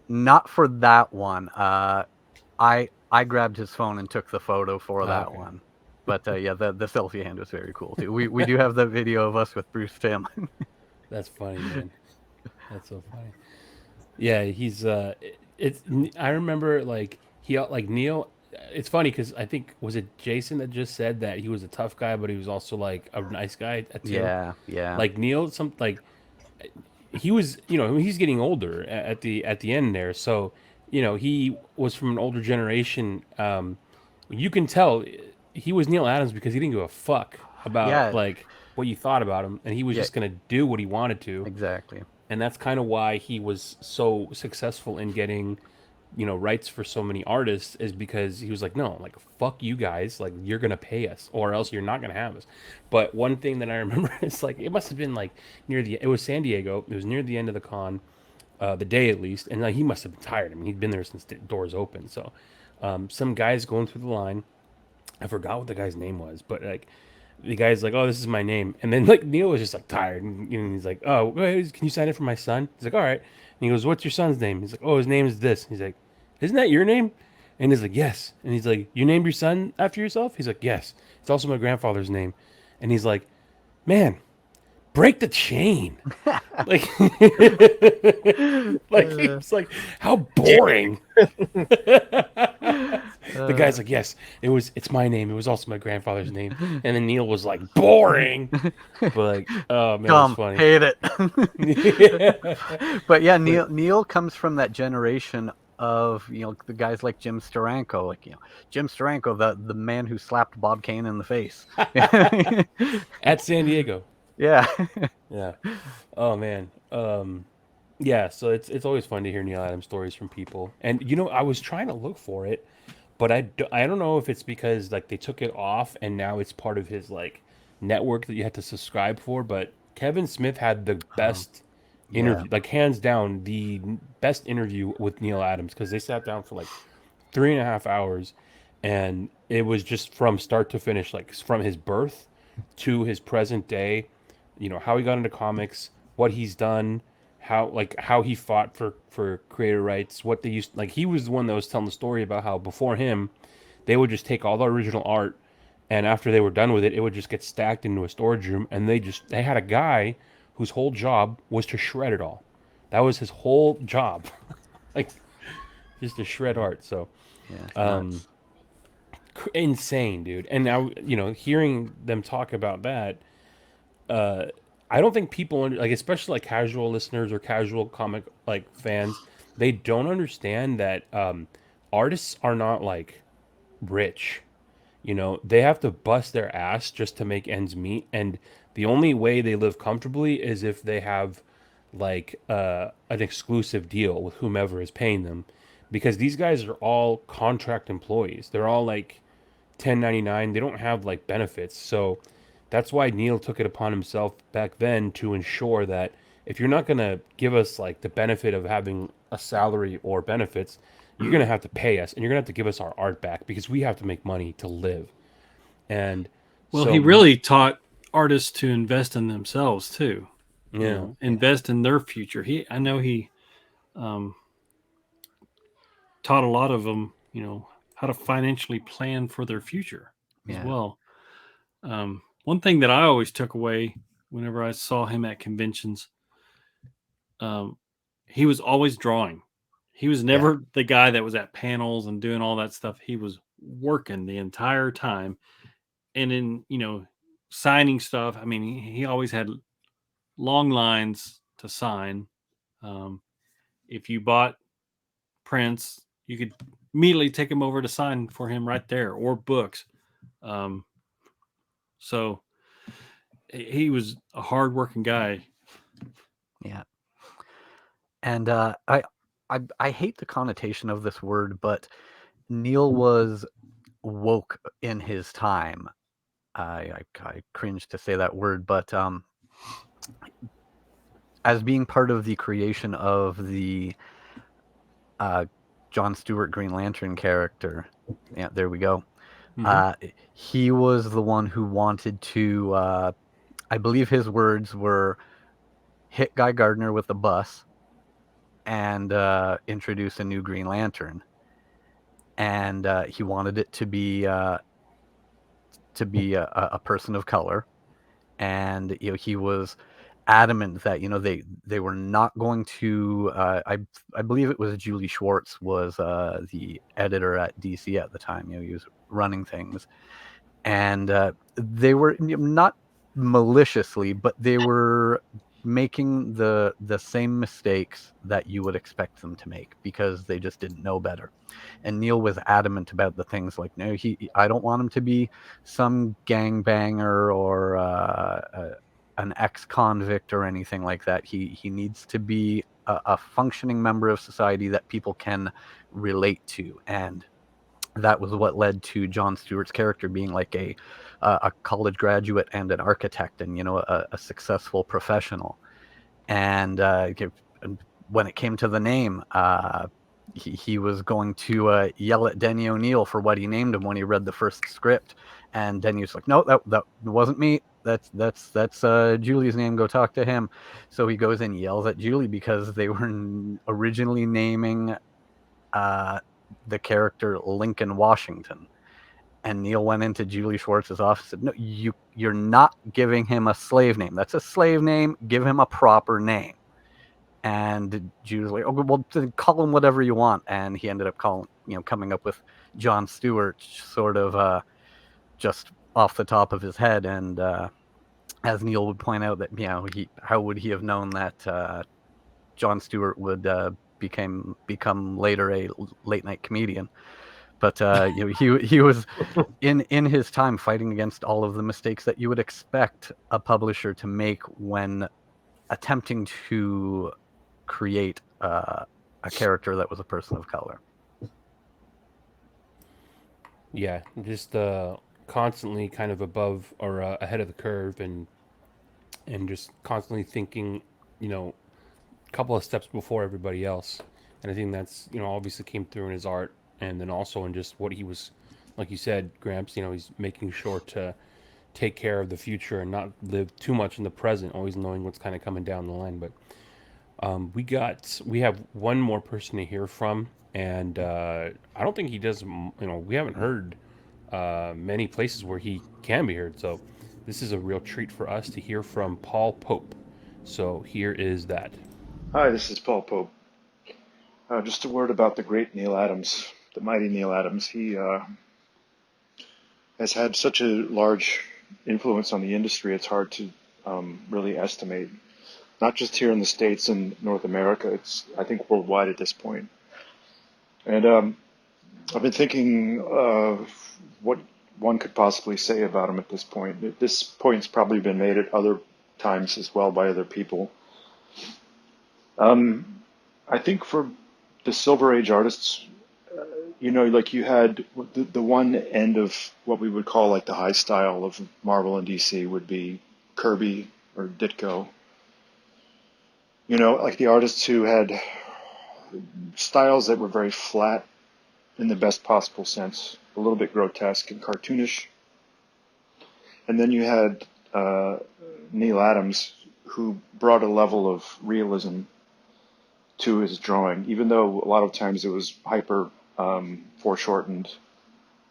that one. I grabbed his phone and took the photo for that one. But yeah, the selfie hand was very cool too. We do have the video of us with Bruce Timm. That's funny, man. That's so funny. Yeah, he's I remember Neal. It's funny because I think, was it Jason that just said that he was a tough guy, but he was also like a nice guy too? Yeah. Like Neal, he was, he's getting older at the end there, so he was from an older generation. You can tell he was Neal Adams because he didn't give a fuck about what you thought about him, and he was just gonna do what he wanted to. Exactly. And that's kind of why he was so successful in getting rights for so many artists, is because he was like, no, like, fuck you guys, like, you're gonna pay us or else you're not gonna have us. But one thing that I remember is, like, it must have been like it was San Diego, it was near the end of the con, the day at least, and like, he must have been tired. I mean, he'd been there since the doors open. So some guys going through the line, I forgot what the guy's name was, but like, the guy's like, oh, this is my name. And then like Neal was just like tired, and he's like, oh, can you sign it for my son? He's like, all right. And he goes, what's your son's name? He's like, oh, his name is this. He's like, isn't that your name? And he's like, yes. And he's like, you named your son after yourself? He's like, yes. It's also my grandfather's name. And he's like, man, break the chain. Like, it's like, how boring. The guy's like, yes, it's my name. It was also my grandfather's name. And then Neal was like, boring. But like, oh man, Dumb, it's funny. hate it. But yeah, Neal comes from that generation of the guys like Jim Steranko, Jim Steranko, the man who slapped Bob Kane in the face at San Diego. Yeah. Yeah. Oh man. Yeah. So it's always fun to hear Neal Adams stories from people, and I was trying to look for it, but I don't know if it's because like they took it off and now it's part of his like network that you had to subscribe for. But Kevin Smith had the best interview, like hands down the best interview with Neal Adams, because they sat down for like 3.5 hours, and it was just from start to finish, like from his birth to his present day, how he got into comics, what he's done, how he fought for creator rights, what they used, like he was the one that was telling the story about how before him they would just take all the original art, and after they were done with it, it would just get stacked into a storage room, and they had a guy whose whole job was to shred it all. That was his whole job. Like just to shred art. So nuts. insane, dude. And now, hearing them talk about that, I don't think people like, especially like casual listeners or casual comic like fans, they don't understand that artists are not like rich. They have to bust their ass just to make ends meet, and the only way they live comfortably is if they have like an exclusive deal with whomever is paying them, because these guys are all contract employees. They're all like 1099. They don't have like benefits. So that's why Neal took it upon himself back then to ensure that if you're not going to give us like the benefit of having a salary or benefits, you're going to have to pay us, and you're going to have to give us our art back, because we have to make money to live. And well, so, he really taught artists to invest in themselves too. Invest in their future. I know he taught a lot of them, how to financially plan for their future as well. One thing that I always took away whenever I saw him at conventions, he was always drawing. He was never the guy that was at panels and doing all that stuff. He was working the entire time. And in, signing stuff, I mean, he always had long lines to sign. If you bought prints, you could immediately take him over to sign for him right there, or books. So he was a hardworking guy. Yeah. And I hate the connotation of this word, but Neal was woke in his time. I cringe to say that word, but as being part of the creation of the John Stewart Green Lantern character, there we go. He was the one who wanted to, I believe his words were, hit Guy Gardner with a bus and introduce a new Green Lantern. And he wanted it to be a person of color, and he was adamant that they were not going to. I believe it was Julie Schwartz was the editor at DC at the time. He was running things, and they were not maliciously, but they were making the same mistakes that you would expect them to make, because they just didn't know better. And Neal was adamant about the things like, no, I don't want him to be some gangbanger or an ex-convict or anything like that. He needs to be a functioning member of society that people can relate to. And that was what led to John Stewart's character being like a college graduate and an architect, and a successful professional. And when it came to the name, he was going to yell at Denny O'Neil for what he named him when he read the first script, and Denny was like, "No, that wasn't me. That's Julie's name. Go talk to him." So he goes and yells at Julie, because they were originally naming the character Lincoln Washington. And Neal went into Julie Schwartz's office and said, "No, you're not giving him a slave name. That's a slave name. Give him a proper name." And Julie's like, "Oh, well, then call him whatever you want." And he ended up coming up with John Stewart, sort of just off the top of his head. And as Neal would point out, that how would he have known that John Stewart would become later a late night comedian? But he was in his time fighting against all of the mistakes that you would expect a publisher to make when attempting to create a character that was a person of color. Yeah, just constantly kind of above or ahead of the curve, and just constantly thinking, a couple of steps before everybody else. And I think that's obviously came through in his art, and then also in just what he was, like you said, Gramps. He's making sure to take care of the future and not live too much in the present, always knowing what's kind of coming down the line. But we have one more person to hear from, and I don't think he does. We haven't heard many places where he can be heard. So this is a real treat for us to hear from Paul Pope. So here is that. Hi, this is Paul Pope. Just a word about the great Neal Adams, the mighty Neal Adams. He has had such a large influence on the industry, it's hard to really estimate. Not just here in the States and North America, it's, I think, worldwide at this point. And I've been thinking what one could possibly say about him at this point. This point's probably been made at other times as well by other people. I think for the Silver Age artists, like you had the one end of what we would call like the high style of Marvel and DC would be Kirby or Ditko. Like the artists who had styles that were very flat in the best possible sense, a little bit grotesque and cartoonish. And then you had Neal Adams, who brought a level of realism to his drawing, even though a lot of times it was hyper foreshortened.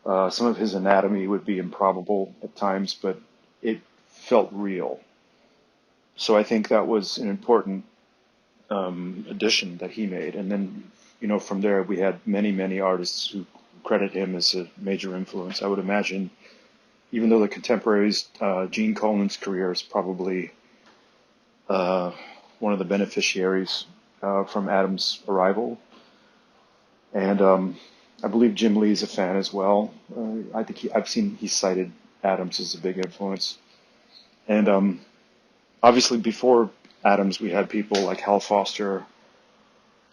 Some of his anatomy would be improbable at times, but it felt real. So I think that was an important addition that he made. And then, from there we had many, many artists who credit him as a major influence. I would imagine, even though the contemporaries, Gene Colan's career is probably one of the beneficiaries from Adams' arrival. And I believe Jim Lee's a fan as well. I think I've seen he cited Adams as a big influence. And obviously before Adams, we had people like Hal Foster,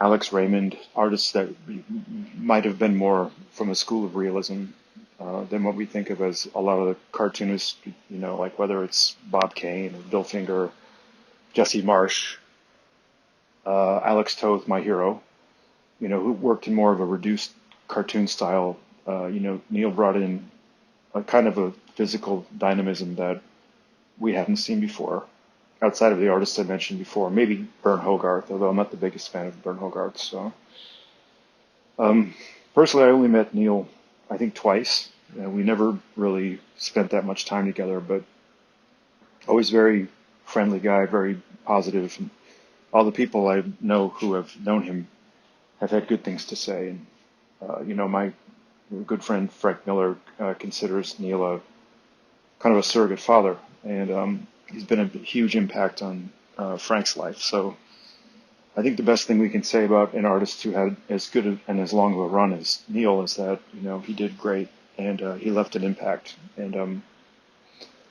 Alex Raymond, artists that might have been more from a school of realism than what we think of as a lot of the cartoonists, like whether it's Bob Kane or Bill Finger, Jesse Marsh, Alex Toth, my hero, who worked in more of a reduced cartoon style. Neal brought in a kind of a physical dynamism that we hadn't seen before, outside of the artists I mentioned before. Maybe Bern Hogarth, although I'm not the biggest fan of Bern Hogarth. So, personally, I only met Neal, I think, twice. We never really spent that much time together, but always very friendly guy, very positive. And all the people I know who have known him have had good things to say. And, my good friend Frank Miller considers Neal a kind of a surrogate father. And he's been a huge impact on Frank's life. So I think the best thing we can say about an artist who had as good and as long of a run as Neal is that, he did great and he left an impact. And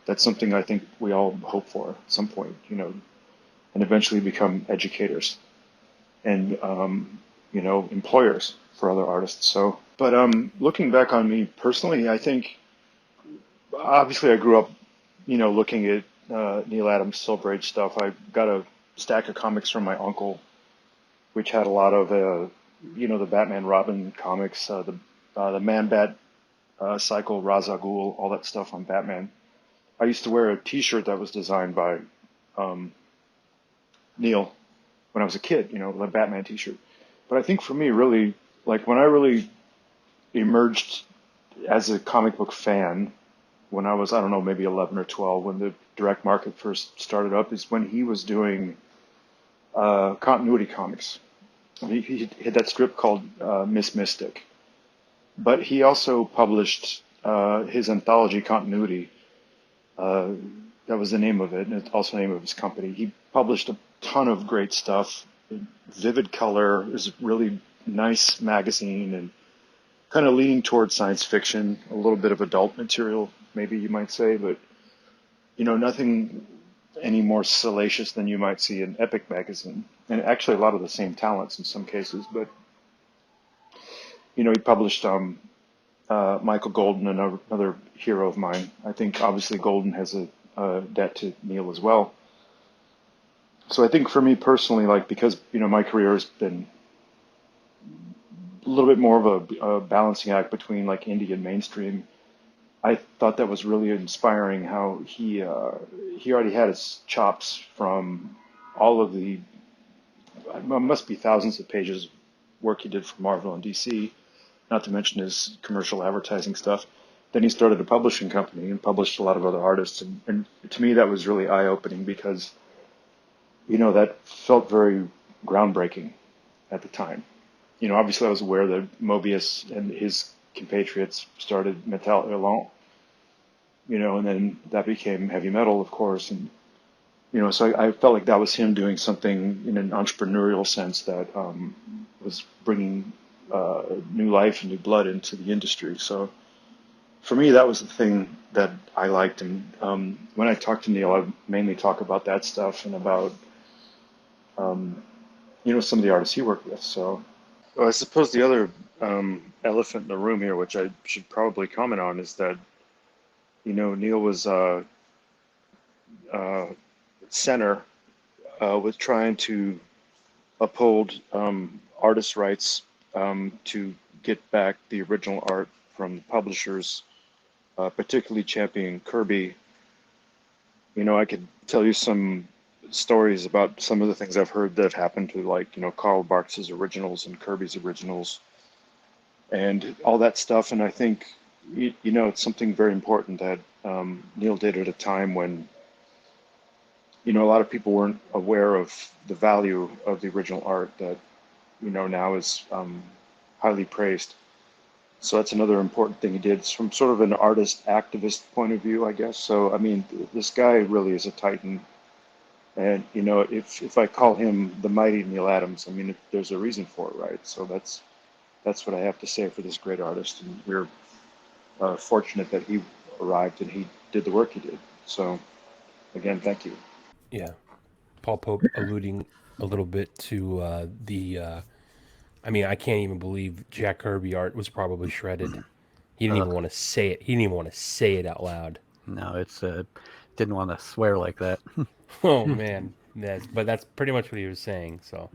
that's something I think we all hope for at some point, and eventually become educators and, employers for other artists. So, but looking back on me personally, I think obviously I grew up, looking at Neal Adams' Silver Age stuff. I got a stack of comics from my uncle, which had a lot of, the Batman Robin comics, the Man-Bat cycle, Ra's al Ghul, all that stuff on Batman. I used to wear a T-shirt that was designed by Neal when I was a kid, the Batman T-shirt. But I think for me, really, like when I really emerged as a comic book fan, when I was, I don't know, maybe 11 or 12, when the direct market first started up, is when he was doing continuity comics. He had that strip called Miss Mystic. But he also published his anthology Continuity. That was the name of it, and it's also the name of his company. He published a ton of great stuff. Vivid color. It was a really nice magazine and kind of leaning towards science fiction, a little bit of adult material, maybe you might say, but nothing any more salacious than you might see in Epic magazine, and actually a lot of the same talents in some cases. But he published Michael Golden, another hero of mine. I think obviously Golden has a debt to Neal as well. So I think for me personally, because my career has been a little bit more of a balancing act between indie and mainstream, I thought that was really inspiring how he already had his chops from all of the must be thousands of pages of work he did for Marvel and DC, not to mention his commercial advertising stuff. Then he started a publishing company and published a lot of other artists, and to me that was really eye-opening because that felt very groundbreaking at the time. Obviously I was aware that Mobius and his compatriots started Metal Hurlant, and then that became heavy metal, of course, and so I felt like that was him doing something in an entrepreneurial sense that was bringing new life and new blood into the industry. So for me, that was the thing that I liked. And when I talk to Neal, I mainly talk about that stuff and about, some of the artists he worked with. So I suppose the other elephant in the room here, which I should probably comment on, is that, Neal was center with trying to uphold artist rights to get back the original art from the publishers, particularly championing Kirby. I could tell you some stories about some of the things I've heard that have happened to, like, Karl Barks's originals and Kirby's originals and all that stuff. And I think, it's something very important that Neal did at a time when a lot of people weren't aware of the value of the original art that, now is highly praised. So that's another important thing he did. It's from sort of an artist activist point of view, I guess. So, I mean, this guy really is a titan. And, if I call him the mighty Neal Adams, I mean, there's a reason for it, right? So that's what I have to say for this great artist. And we're fortunate that he arrived and he did the work he did. So, again, thank you. Yeah. Paul Pope alluding a little bit to I mean, I can't even believe Jack Kirby art was probably shredded. He didn't even want to say it. He didn't even want to say it out loud. No, it's didn't want to swear like that. Oh man, but that's pretty much what he was saying. So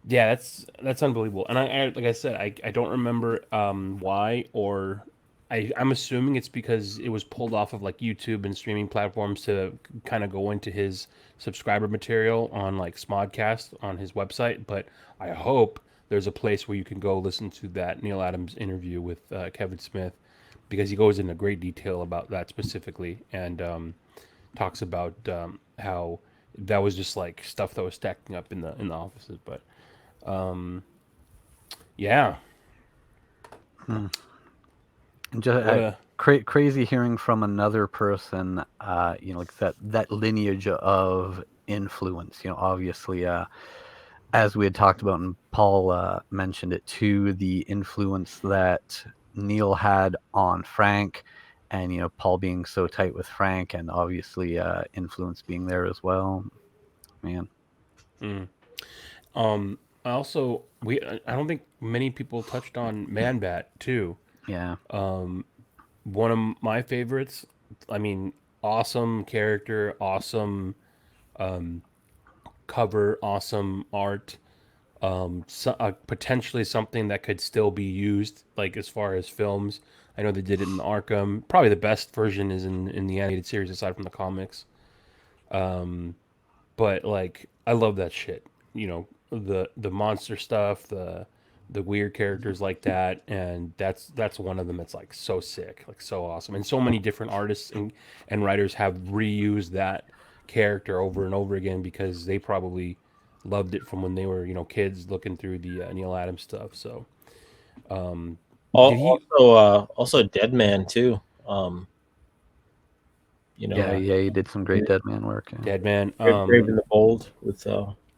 yeah, that's unbelievable. And I like I said, I don't remember why, or I'm assuming it's because it was pulled off of like YouTube and streaming platforms to kind of go into his subscriber material on like Smodcast on his website. But I hope there's a place where you can go listen to that Neal Adams interview with Kevin Smith, because he goes into great detail about that specifically and talks about how that was just like stuff that was stacking up in the offices. But yeah. Just crazy hearing from another person, like that lineage of influence. Obviously, as we had talked about, and Paul mentioned it too, the influence that Neal had on Frank, and Paul being so tight with Frank, and obviously influence being there as well. Man. I don't think many people touched on Man Bat too. Yeah. One of my favorites. I mean, awesome character, awesome cover, awesome art. Potentially something that could still be used, like as far as films. I know they did it in Arkham. Probably the best version is in the animated series, aside from the comics. But like, I love that shit. The monster stuff, the weird characters like that, and that's one of them that's like so sick, like so awesome. And so many different artists and writers have reused that character over and over again because they probably loved it from when they were kids looking through the Neal Adams stuff. So also Dead Man too. Yeah, he did some great Dead Man work. Yeah. Dead Man, Brave and the Bold with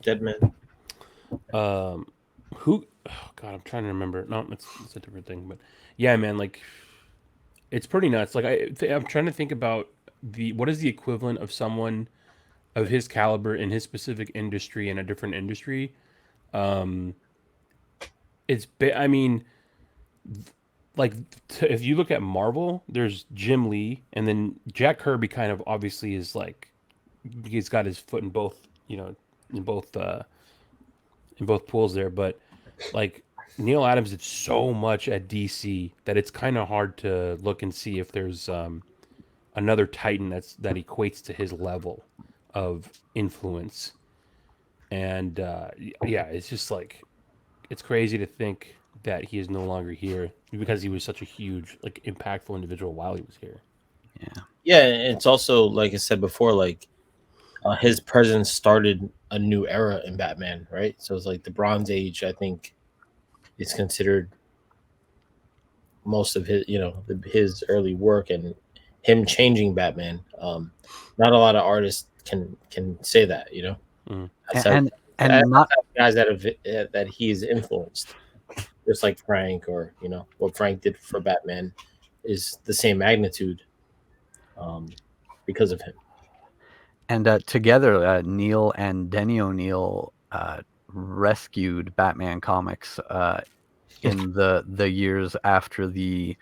Dead Man. Who? Oh God, I'm trying to remember. No, it's a different thing. But yeah, man, like it's pretty nuts. Like I'm trying to think about what is the equivalent of someone of his caliber in his specific industry in a different industry. I mean, like if you look at Marvel, there's Jim Lee, and then Jack Kirby kind of obviously is like he's got his foot in both, in both pools there. But like Neal Adams did so much at DC that it's kind of hard to look and see if there's another Titan that equates to his level of influence. And yeah, it's just like it's crazy to think that he is no longer here because he was such a huge, like, impactful individual while he was here. Yeah, and it's also like I said before, like his presence started a new era in Batman, right? So it's like the Bronze Age. I think is considered most of his, his early work and him changing Batman. Not a lot of artists can say that, Mm. And That's not guys that he's influenced, just like Frank, or what Frank did for Batman is the same magnitude, because of him. and together, Neil and Denny O'Neil rescued Batman comics in the years after the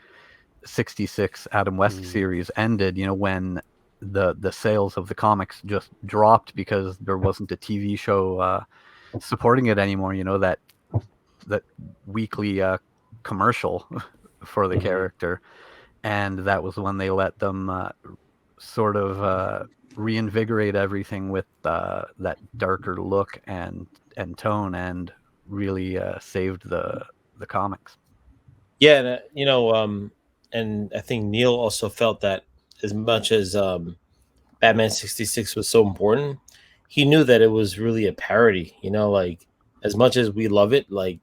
66 Adam West series ended, when the sales of the comics just dropped because there wasn't a TV show supporting it anymore, that weekly commercial for the character. And that was when they let them sort of reinvigorate everything with that darker look and tone, and really saved the comics. Yeah, and, and I think Neil also felt that as much as Batman 66 was so important, he knew that it was really a parody. Like as much as we love it, like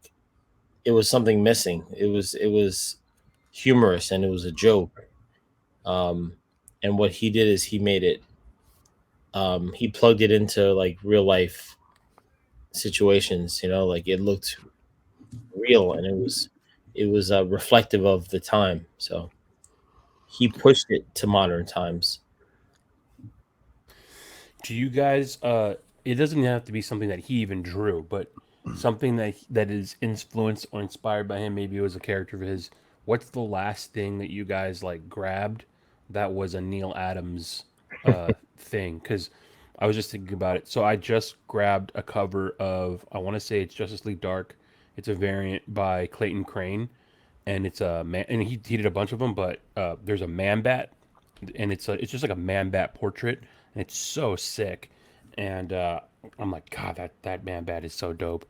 it was something missing. It was humorous and it was a joke. And what he did is he made it. He plugged it into like real life situations. Like it looked real and it was reflective of the time. So he pushed it to modern times. Do you guys? It doesn't even have to be something that he even drew, but something that is influenced or inspired by him. Maybe it was a character of his. What's the last thing that you guys like grabbed that was a Neal Adams thing? Because I was just thinking about it. So I just grabbed a cover of, I want to say it's Justice League Dark. It's a variant by Clayton Crane, and it's a man, and he did a bunch of them. But there's a man bat, and it's just like a man bat portrait, and it's so sick. And I'm like, God, that man bat is so dope.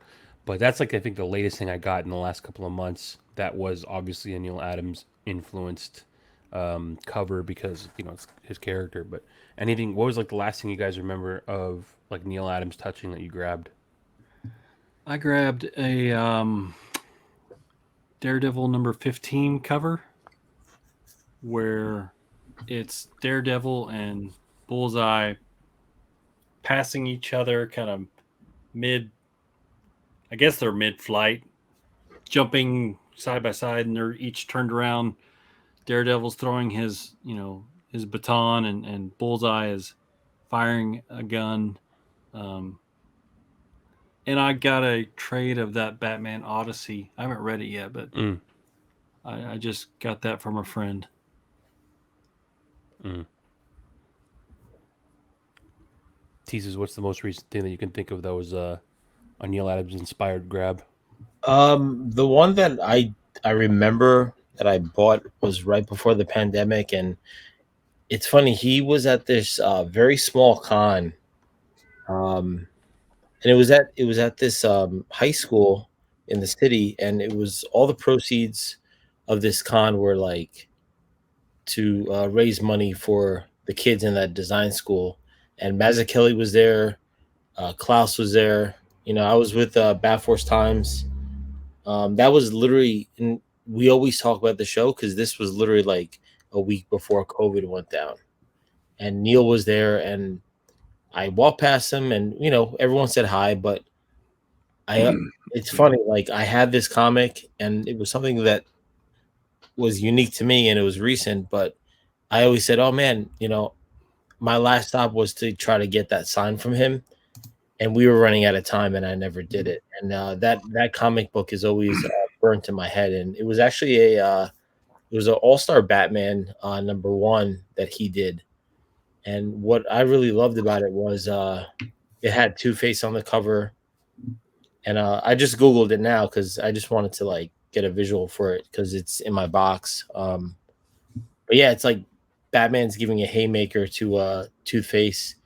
But that's like I think the latest thing I got in the last couple of months. That was obviously a Neal Adams influenced cover because it's his character. But anything, what was like the last thing you guys remember of like Neal Adams touching that you grabbed? I grabbed a Daredevil number 15 cover where it's Daredevil and Bullseye passing each other kind of I guess they're mid-flight, jumping side by side, and they're each turned around. Daredevil's throwing his baton, and Bullseye is firing a gun. And I got a trade of that Batman Odyssey. I haven't read it yet, but I just got that from a friend. Teases, what's the most recent thing that you can think of that was a Neal Adams inspired grab? The one that I remember that I bought was right before the pandemic, and it's funny. He was at this very small con, and it was at this high school in the city, and it was all the proceeds of this con were like to raise money for the kids in that design school. And Mazzucchelli was there, Klaus was there. I was with Bat Force Times. That was literally, and we always talk about the show because this was literally like a week before COVID went down. And Neil was there, and I walked past him, and everyone said hi, but it's funny, like I had this comic, and it was something that was unique to me, and it was recent, but I always said, oh man, my last stop was to try to get that sign from him, and we were running out of time, and I never did it. And that comic book is always burnt in my head. And it was actually it was an All-Star Batman number 1 that he did. And what I really loved about it was it had Two-Face on the cover, And I just Googled it now because I just wanted to like get a visual for it because it's in my box. But yeah, it's like Batman's giving a haymaker to Two-Face,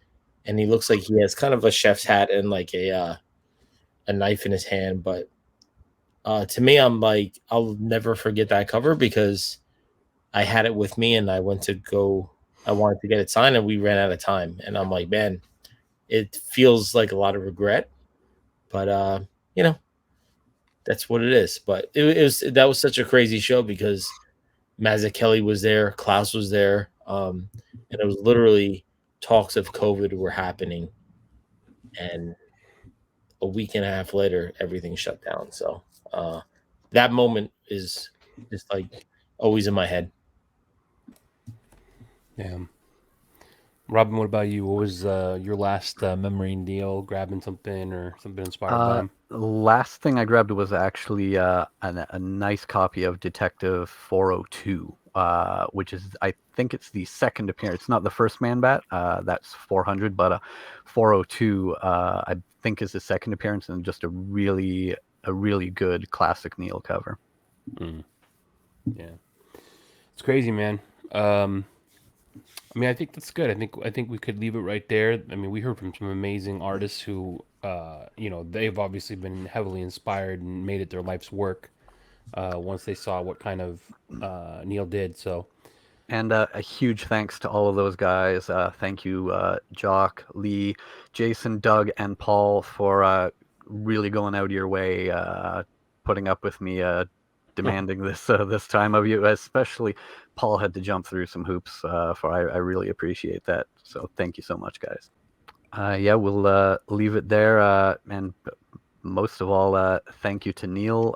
and he looks like he has kind of a chef's hat and like a knife in his hand. But to me, I'm like, I'll never forget that cover because I had it with me and I wanted to get it signed and we ran out of time. And I'm like, man, it feels like a lot of regret, but you know, that's what it is. But that was such a crazy show because Mazzucchelli was there, Klaus was there, and it was literally talks of COVID were happening, and a week and a half later, everything shut down. So that moment is just like always in my head. Yeah. Robin, what about you? What was your last memory deal? Grabbing something or something inspired by him? Last thing I grabbed was actually a nice copy of Detective 402, which is, I think it's the second appearance. It's not the first Man Bat, that's 400, but 402, I think is the second appearance, and just a really good classic Neal cover. Yeah, it's crazy, man. I mean, I think that's good. I think we could leave it right there. I mean, we heard from some amazing artists who, you know, they've obviously been heavily inspired and made it their life's work once they saw what kind of Neal did. So, and a huge thanks to all of those guys. Thank you, Jock, Lee, Jason, Doug, and Paul for really going out of your way, putting up with me, demanding this time of you. Especially Paul had to jump through some hoops I really appreciate that. So thank you so much, guys. Yeah, we'll leave it there. And most of all, thank you to Neal.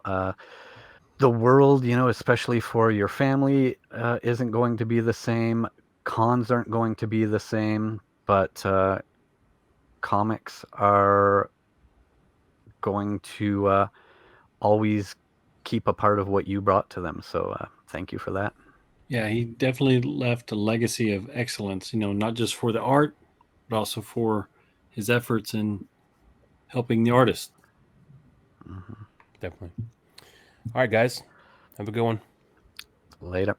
The world, you know, especially for your family, isn't going to be the same. Cons aren't going to be the same, but comics are going to always keep a part of what you brought to them. So thank you for that. Yeah, he definitely left a legacy of excellence, you know, not just for the art, but also for his efforts in helping the artist. definitely. All right, guys. Have a good one. Later.